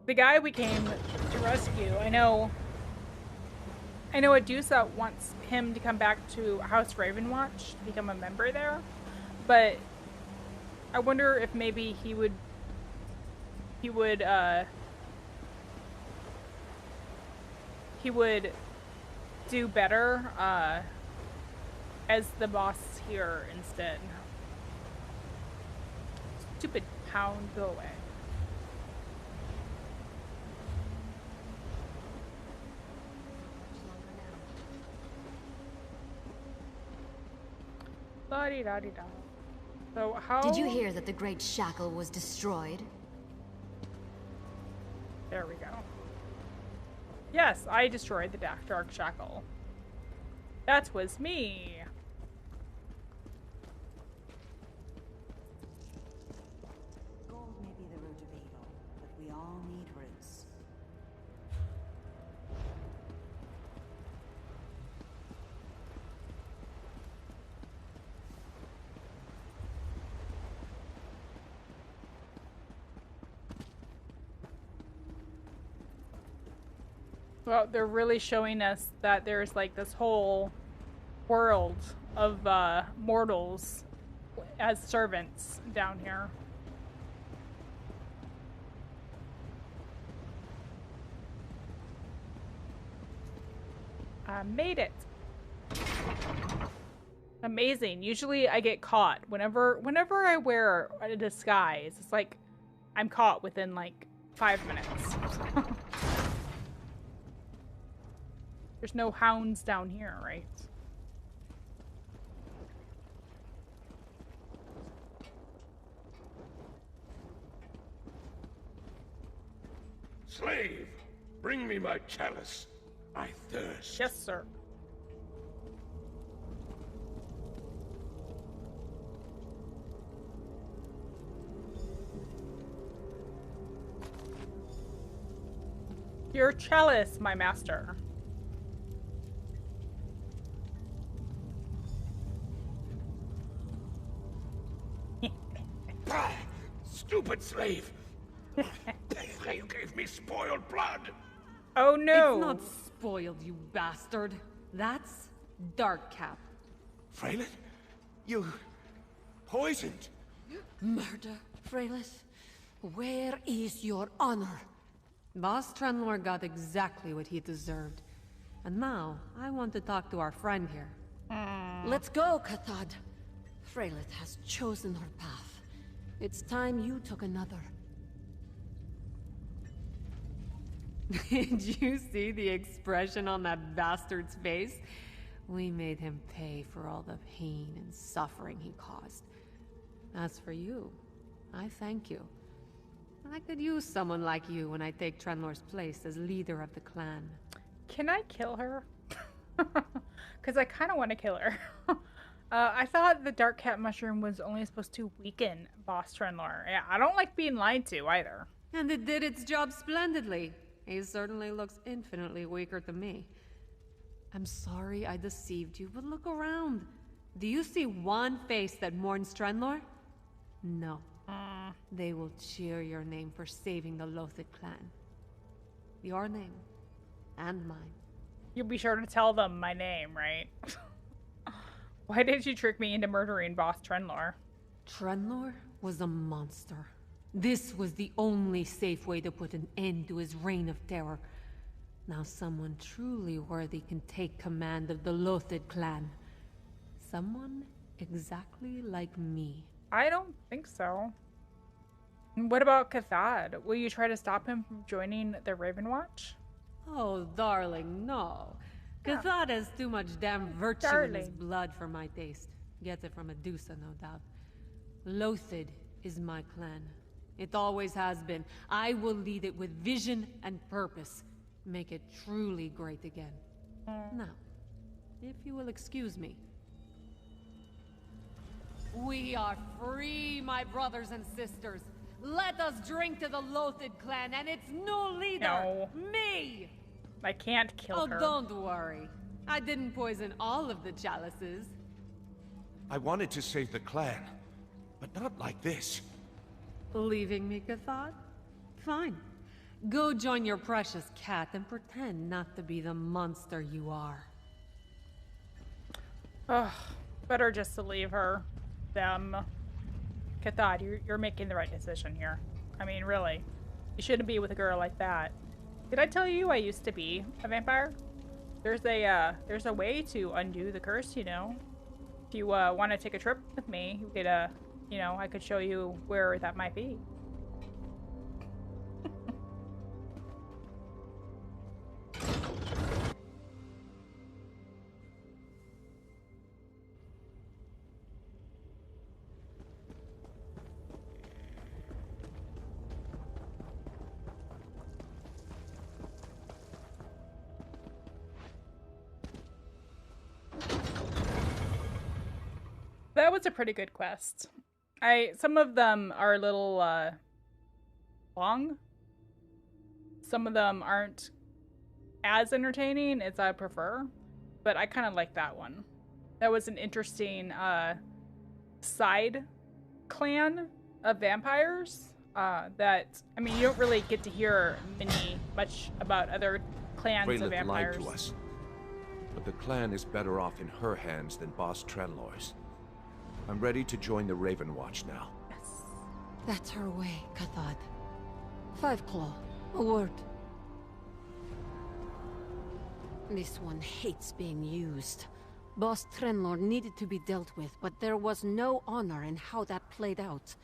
The guy we came to rescue, I know Adusa wants him to come back to House Ravenwatch to become a member there, but I wonder if maybe he would do better as the boss here instead. Stupid pound, go away. La-di-da-di-da. So how... Did you hear that the Great Shackle was destroyed? There we go. Yes, I destroyed the Dark Shackle. That was me. Gold may be the root of evil, but we all need roots. Well, they're really showing us that there's like this whole world of mortals as servants down here. I made it. Amazing. Usually I get caught whenever I wear a disguise. It's like I'm caught within like 5 minutes. There's no hounds down here, right? Slave, bring me my chalice. I thirst. Yes, sir. Your chalice, my master. Stupid slave! You gave me spoiled blood! Oh no! It's not spoiled, you bastard. That's Darkcap. Freylin? You... poisoned? Murder, Freylin? Where is your honor? Boss Trenlor got exactly what he deserved. And now, I want to talk to our friend here. Let's go, Cathad. Freylin has chosen her path. It's time you took another. Did you see the expression on that bastard's face? We made him pay for all the pain and suffering he caused. As for you, I thank you. I could use someone like you when I take Trenlor's place as leader of the clan. Can I kill her? Because I kind of want to kill her. I thought the Dark Cat Mushroom was only supposed to weaken Boss Trenlor. Yeah, I don't like being lied to either. And it did its job splendidly. He certainly looks infinitely weaker to me. I'm sorry I deceived you, but look around. Do you see one face that mourns Trenlor? No. They will cheer your name for saving the Lothid clan. Your name. And mine. You'll be sure to tell them my name, right? Why did you trick me into murdering Boss Trenlor? Trenlor was a monster. This was the only safe way to put an end to his reign of terror. Now someone truly worthy can take command of the Lothid clan. Someone exactly like me. I don't think so. What about Cathad? Will you try to stop him from joining the Raven Watch? Oh, darling, no. Cathad has too much damn virtue in his blood for my taste. Gets it from Adusa, no doubt. Lothid is my clan. It always has been. I will lead it with vision and purpose. Make it truly great again. Now, if you will excuse me. We are free, my brothers and sisters. Let us drink to the Lothid clan and its new leader, No. me! I can't kill her. Oh, don't worry. I didn't poison all of the chalices. I wanted to save the clan, but not like this. Leaving me, Cathad? Fine. Go join your precious cat and pretend not to be the monster you are. Ugh, better just to leave her. Them. Cathad, you're making the right decision here. I mean, really. You shouldn't be with a girl like that. Did I tell you I used to be a vampire? There's a way to undo the curse, you know. If you want to take a trip with me, you could, you know, I could show you where that might be. That was a pretty good quest. Some of them are a little long. Some of them aren't as entertaining as I prefer, but I kind of like that one. That was an interesting side clan of vampires that, I mean, you don't really get to hear much about other clans of Freylith vampires. lied to us. But the clan is better off in her hands than Boss Trenlor's. I'm ready to join the Raven Watch now. That's her way, Cathad. Five Claw, a word. This one hates being used. Boss Trenlor needed to be dealt with, but there was no honor in how that played out.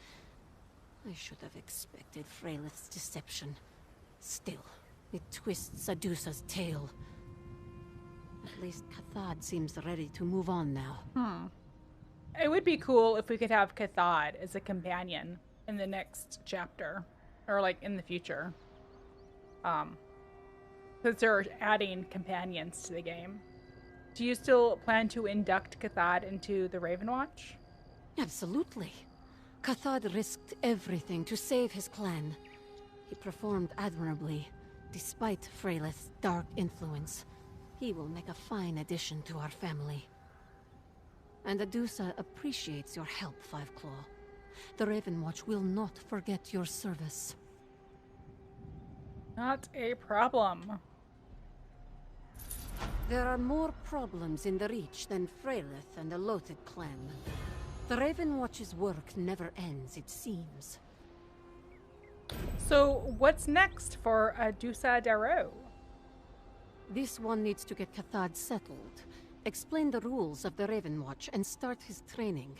I should have expected Freylith's deception. Still, it twists Adusa's tail. At least Cathad seems ready to move on now. It would be cool if we could have Cathad as a companion in the next chapter, or like in the future. Because they're adding companions to the game. Do you still plan to induct Cathad into the Raven Watch? Absolutely. Cathad risked everything to save his clan. He performed admirably, despite Freylith's dark influence. He will make a fine addition to our family. And Adusa appreciates your help, Five Claw. The Raven Watch will not forget your service. Not a problem. There are more problems in the Reach than Freylith and the Loathed clan. The Raven Watch's work never ends, it seems. So, what's next for Adusa-daro? This one needs to get Cathad settled, explain the rules of the Raven Watch, and start his training.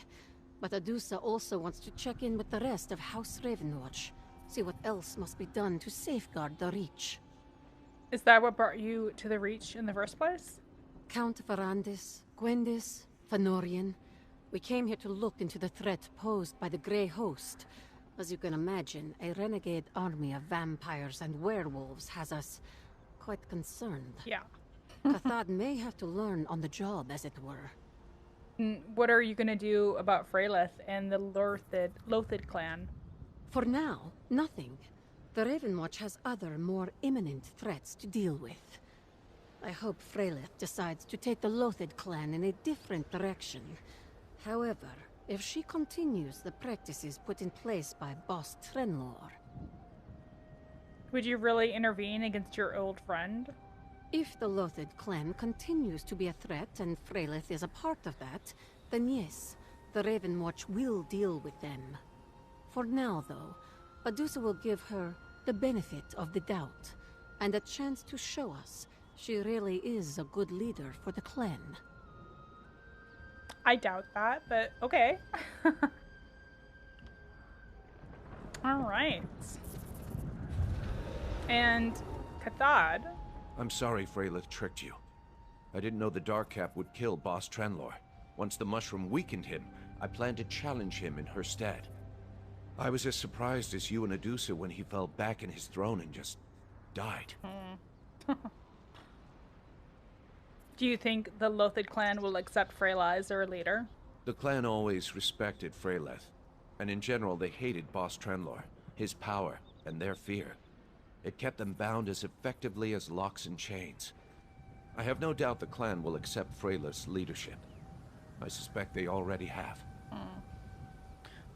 But Adusa also wants to check in with the rest of House Ravenwatch, see what else must be done to safeguard the Reach. Is that what brought you to the Reach in the first place? Count Varandis, Gwendis, Fëanorian. We came here to look into the threat posed by the Grey Host. As you can imagine, a renegade army of vampires and werewolves has us quite concerned. Yeah. Cathad may have to learn on the job, as it were. What are you going to do about Freylith and the Loathed clan? For now, nothing. The Ravenwatch has other, more imminent threats to deal with. I hope Freylith decides to take the Loathed clan in a different direction. However, if she continues the practices put in place by Boss Trenlor... Would you really intervene against your old friend? If the Loathed clan continues to be a threat and Freylith is a part of that, then yes, the Ravenwatch will deal with them. For now, though, Adusa will give her the benefit of the doubt, and a chance to show us she really is a good leader for the clan. I doubt that, but okay. Alright. And Cathad? I'm sorry Freylith tricked you. I didn't know the Darkcap would kill Boss Trenlor. Once the mushroom weakened him, I planned to challenge him in her stead. I was as surprised as you and Adusa when he fell back in his throne and just died. Do you think the Loathed clan will accept Freyla as their leader? The clan always respected Freylith, and in general they hated Boss Trenlor, his power, and their fear. It kept them bound as effectively as locks and chains. I have no doubt the clan will accept Freylith's leadership. I suspect they already have.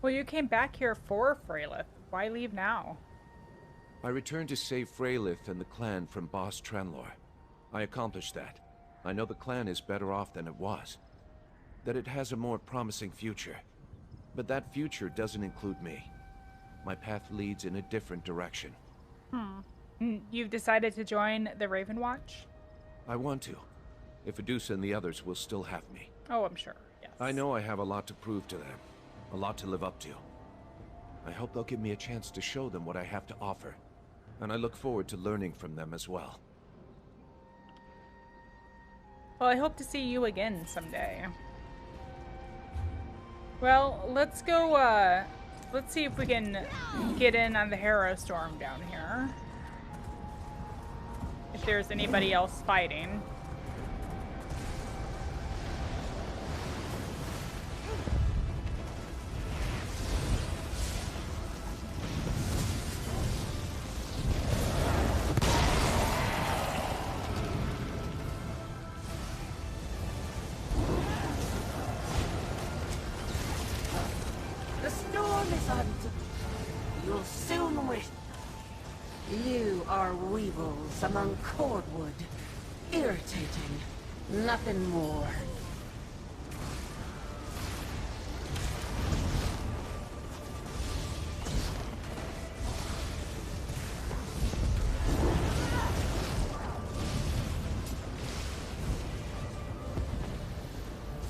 Well, you came back here for Freylith. Why leave now? I returned to save Freylith and the clan from Boss Trenlor. I accomplished that. I know the clan is better off than it was. That it has a more promising future. But that future doesn't include me. My path leads in a different direction. You've decided to join the Raven Watch? I want to. If Adusa and the others will still have me. Oh, I'm sure, yes. I know I have a lot to prove to them. A lot to live up to. I hope they'll give me a chance to show them what I have to offer. And I look forward to learning from them as well. Well, I hope to see you again someday. Well, let's go, let's see if we can get in on the Harrow Storm down here. If there's anybody else fighting. The storm is on. You'll soon win. You are weevils among cordwood. irritating. Nothing more.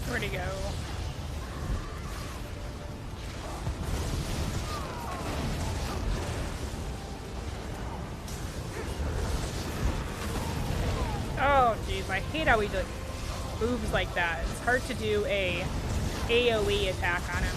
Where'd he go? Oh, jeez, I hate how he moves like that. It's hard to do a AoE attack on him.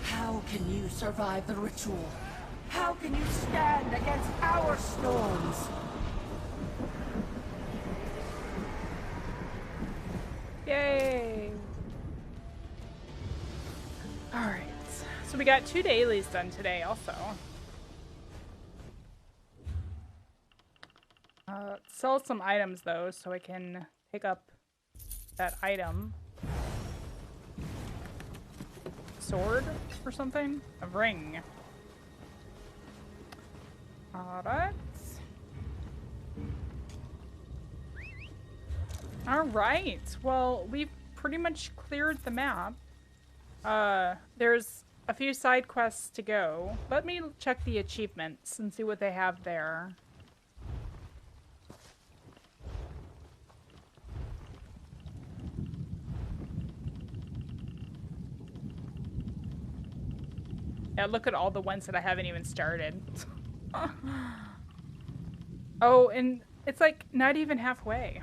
How can you survive the ritual? How can you stand against our storms? Yay! Alright, so we got 2 dailies done today also. Sell some items though, so I can pick up that item. Sword or something? A ring. Alright. Alright, well, we've pretty much cleared the map. There's a few side quests to go. Let me check the achievements and see what they have there. Yeah, look at all the ones that I haven't even started. Oh, and it's like not even halfway.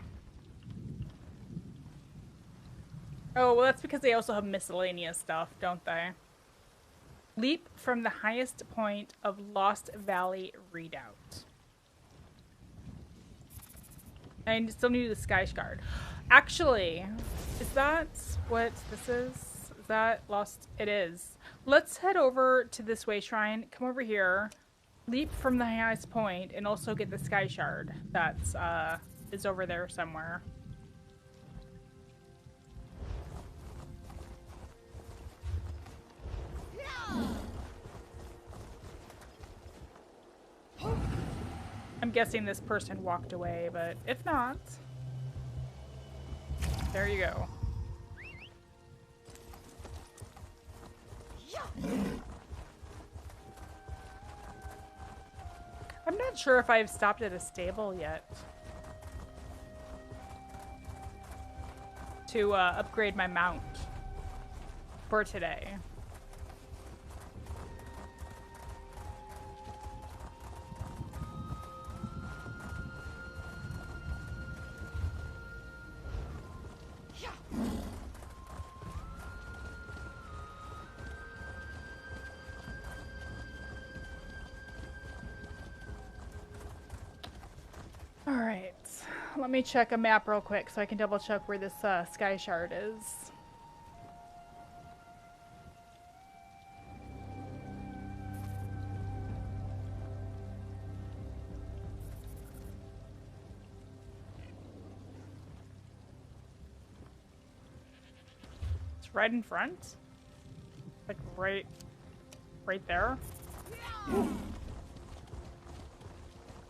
Oh, well, that's because they also have miscellaneous stuff, don't they? Leap from the highest point of Lost Valley Redoubt. I still need the Sky Shard. Actually, is that what this is? Is that Lost? It is. Let's head over to this way shrine. Come over here. Leap from the highest point and also get the Sky Shard. That's, is over there somewhere. I'm guessing this person walked away, but if not, there you go. I'm not sure if I've stopped at a stable yet to upgrade my mount for today. Alright, let me check a map real quick so I can double check where this Sky Shard is. It's right in front? Like right there?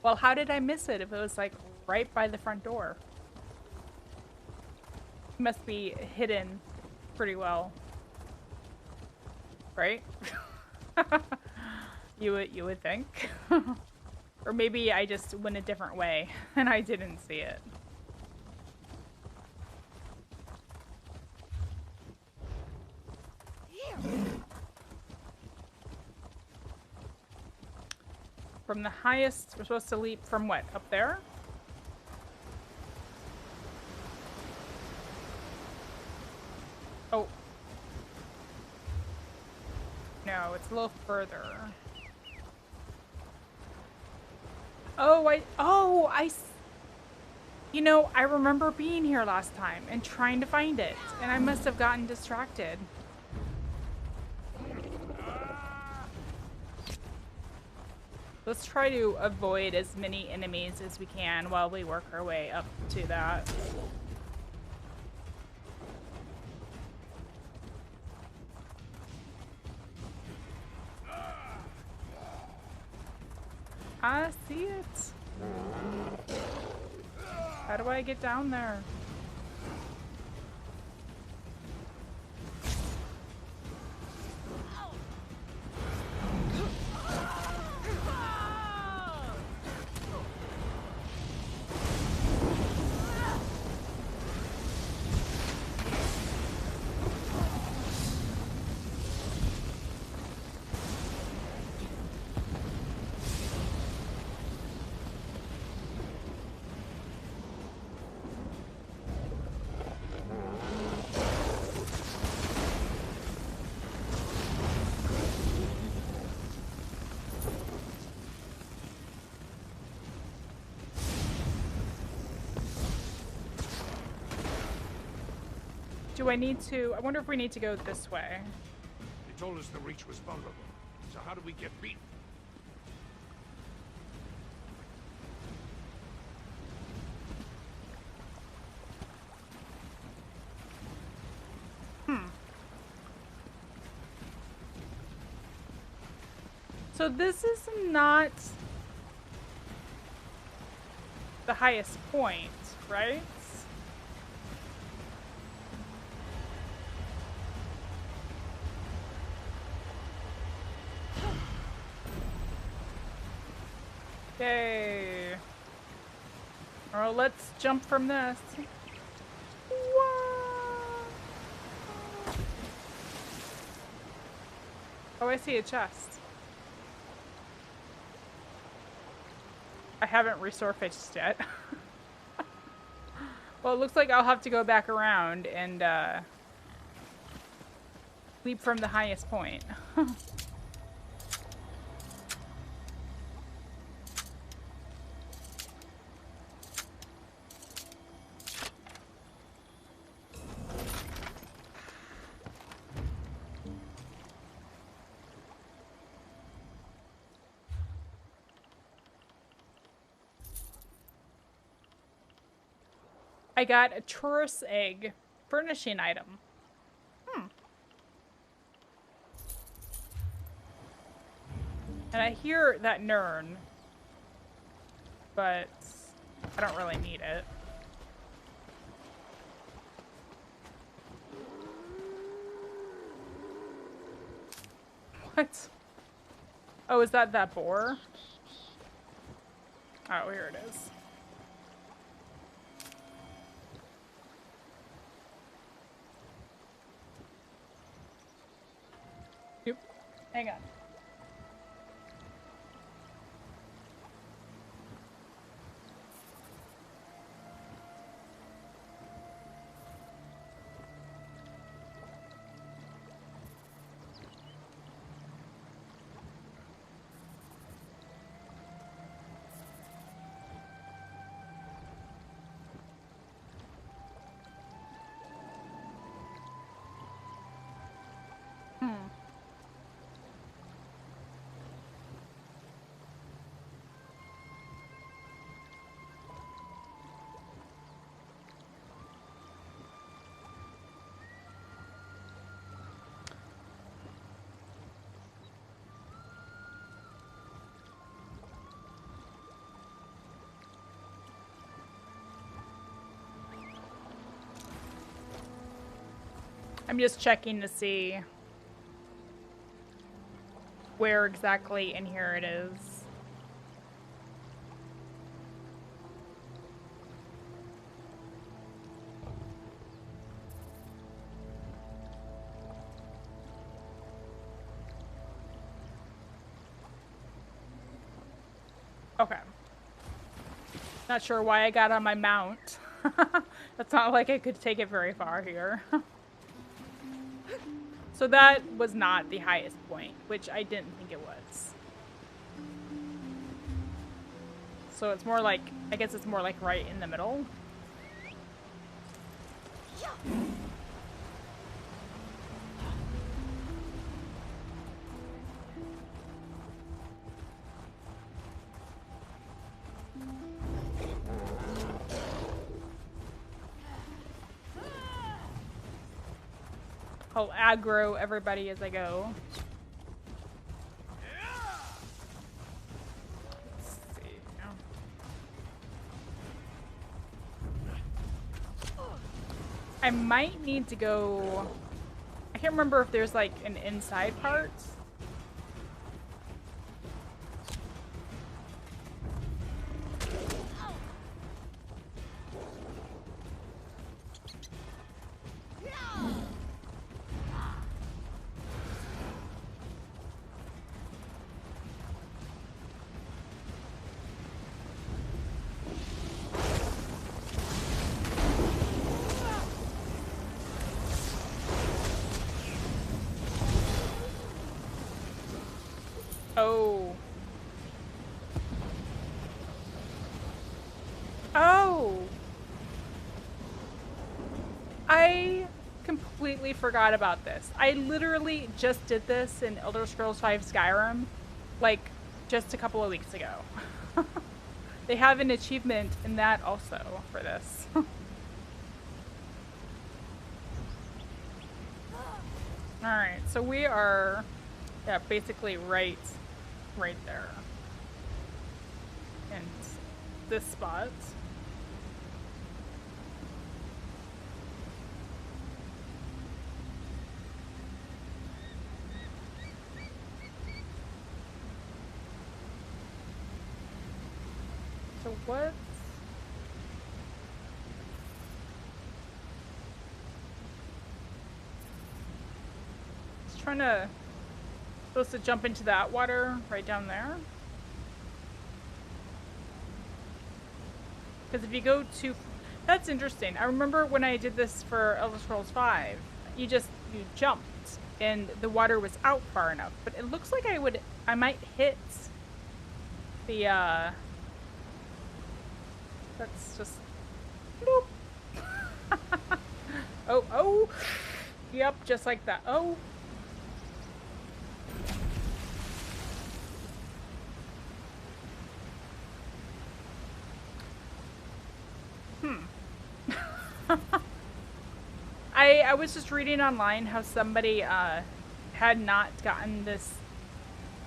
Well, how did I miss it if it was like right by the front door? It must be hidden pretty well. Right? You would think. Or maybe I just went a different way and I didn't see it. From the highest, we're supposed to leap from what? Up there? Oh. No, it's a little further. You know, I remember being here last time and trying to find it, and I must have gotten distracted. Let's try to avoid as many enemies as we can while we work our way up to that. I see it. How do I get down there? Do I need to? I wonder if we need to go this way. They told us the Reach was vulnerable. So how do we get beaten? So this is not the highest point, right? Okay. Well, let's jump from this. Oh, I see a chest. I haven't resurfaced yet. Well, it looks like I'll have to go back around and leap from the highest point. I got a tourist egg furnishing item. And I hear that Nern, but I don't really need it. What? Oh, is that boar? Oh, here it is. Yep. Hang on. I'm just checking to see where exactly in here it is. Okay. Not sure why I got on my mount. It's not like I could take it very far here. So that was not the highest point, which I didn't think it was. so it's more like, I guess it's more like right in the middle. I'll aggro everybody as I go. Let's see. I might need to go... I can't remember if there's like an inside part. Oh. Oh. I completely forgot about this. I literally just did this in Elder Scrolls V Skyrim, like, just a couple of weeks ago. They have an achievement in that also for this. Alright, so we are, yeah, basically right there. And this spot. So what? Just trying to, supposed to jump into that water right down there. Because if you go to, that's interesting. I remember when I did this for Elder Scrolls V, you jumped and the water was out far enough. But it looks like I might hit the, that's just, nope. Oh, yep, just like that. Oh. I was just reading online how somebody had not gotten this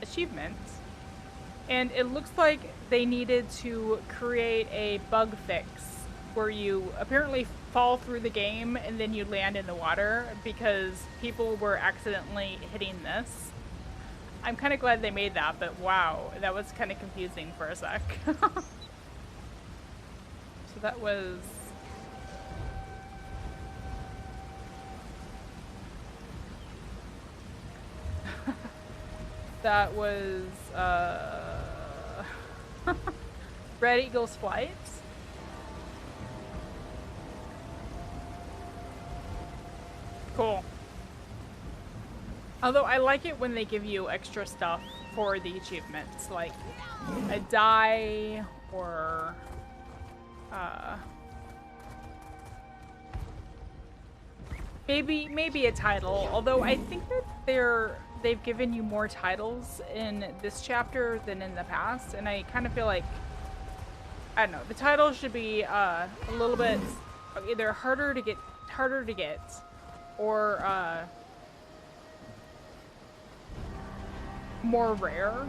achievement, and it looks like they needed to create a bug fix where you apparently fall through the game and then you land in the water because people were accidentally hitting this. I'm kind of glad they made that, but wow, that was kind of confusing for a sec. So that was... that was, Red Eagle's Flight. Cool. Although I like it when they give you extra stuff for the achievements, like a die or, maybe a title. Although I think that they've given you more titles in this chapter than in the past, and I kind of feel like, I don't know, the title should be a little bit either harder to get, or more rare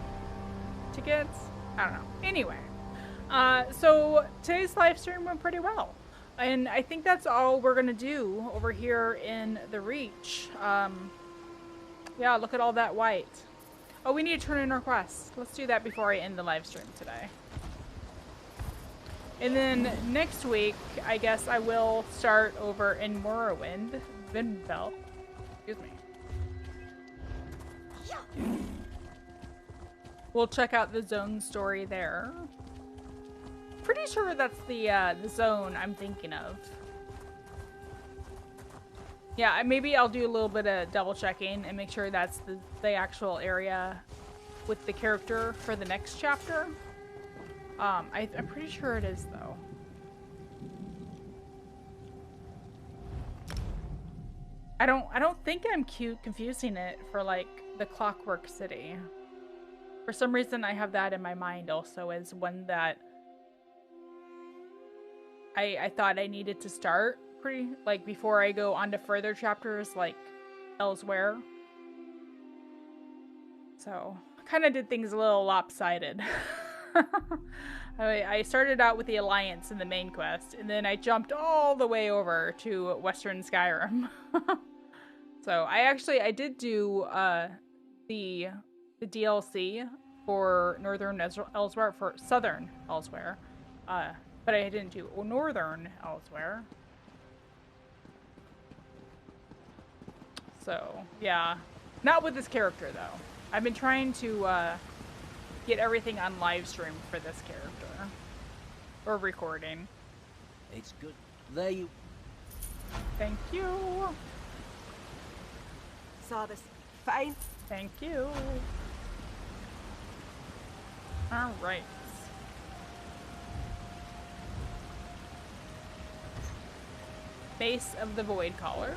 to get. I don't know. Anyway, so today's live stream went pretty well, and I think that's all we're gonna do over here in the Reach. Yeah, look at all that white. Oh, we need to turn in our quest. Let's do that before I end the live stream today. And then next week, I guess I will start over in Morrowind, Vinbel. Excuse me. We'll check out the zone story there. Pretty sure that's the zone I'm thinking of. Yeah, maybe I'll do a little bit of double checking and make sure that's the actual area with the character for the next chapter. I'm pretty sure it is though. I don't think I'm confusing it for like the Clockwork City. For some reason I have that in my mind also as one that I thought I needed to start pretty like before I go on to further chapters like elsewhere. So kind of did things a little lopsided. I started out with the Alliance in the main quest, and then I jumped all the way over to Western Skyrim. So I did do the DLC for Northern Elsewhere, for Southern Elsewhere, but I didn't do Northern Elsewhere. So yeah, not with this character though. I've been trying to get everything on live stream for this character. Or recording. It's good. There you... Thank you. Saw this. Fine. Thank you. Alright. Base of the Void Caller.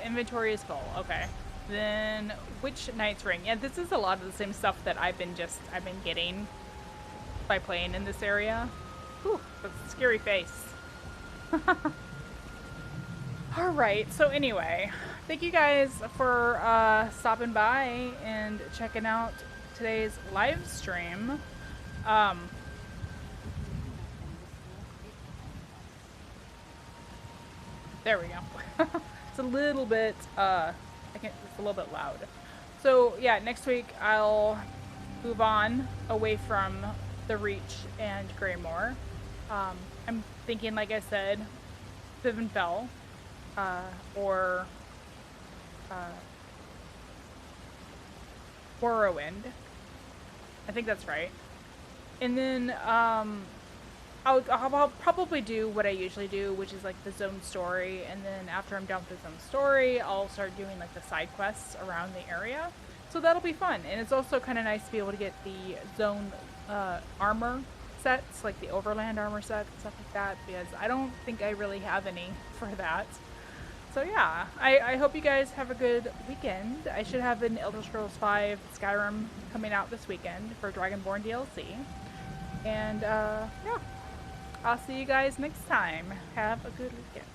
Inventory is full. Okay. Then, which Knight's Ring? Yeah, this is a lot of the same stuff that I've been getting by playing in this area. Whew, that's a scary face. Alright, so anyway, thank you guys for stopping by and checking out today's live stream. There we go. It's a little bit, it's a little bit loud. So yeah, next week I'll move on away from the Reach and Greymoor. I'm thinking, like I said, Vivenfell, or Morrowind. I think that's right. And then I'll probably do what I usually do, which is like the zone story, and then after I'm done with the zone story, I'll start doing like the side quests around the area. So that'll be fun, and it's also kind of nice to be able to get the zone armor sets, like the overland armor set and stuff like that, because I don't think I really have any for that. So yeah, I hope you guys have a good weekend. I should have an Elder Scrolls V Skyrim coming out this weekend for Dragonborn DLC. And yeah, I'll see you guys next time. Have a good weekend.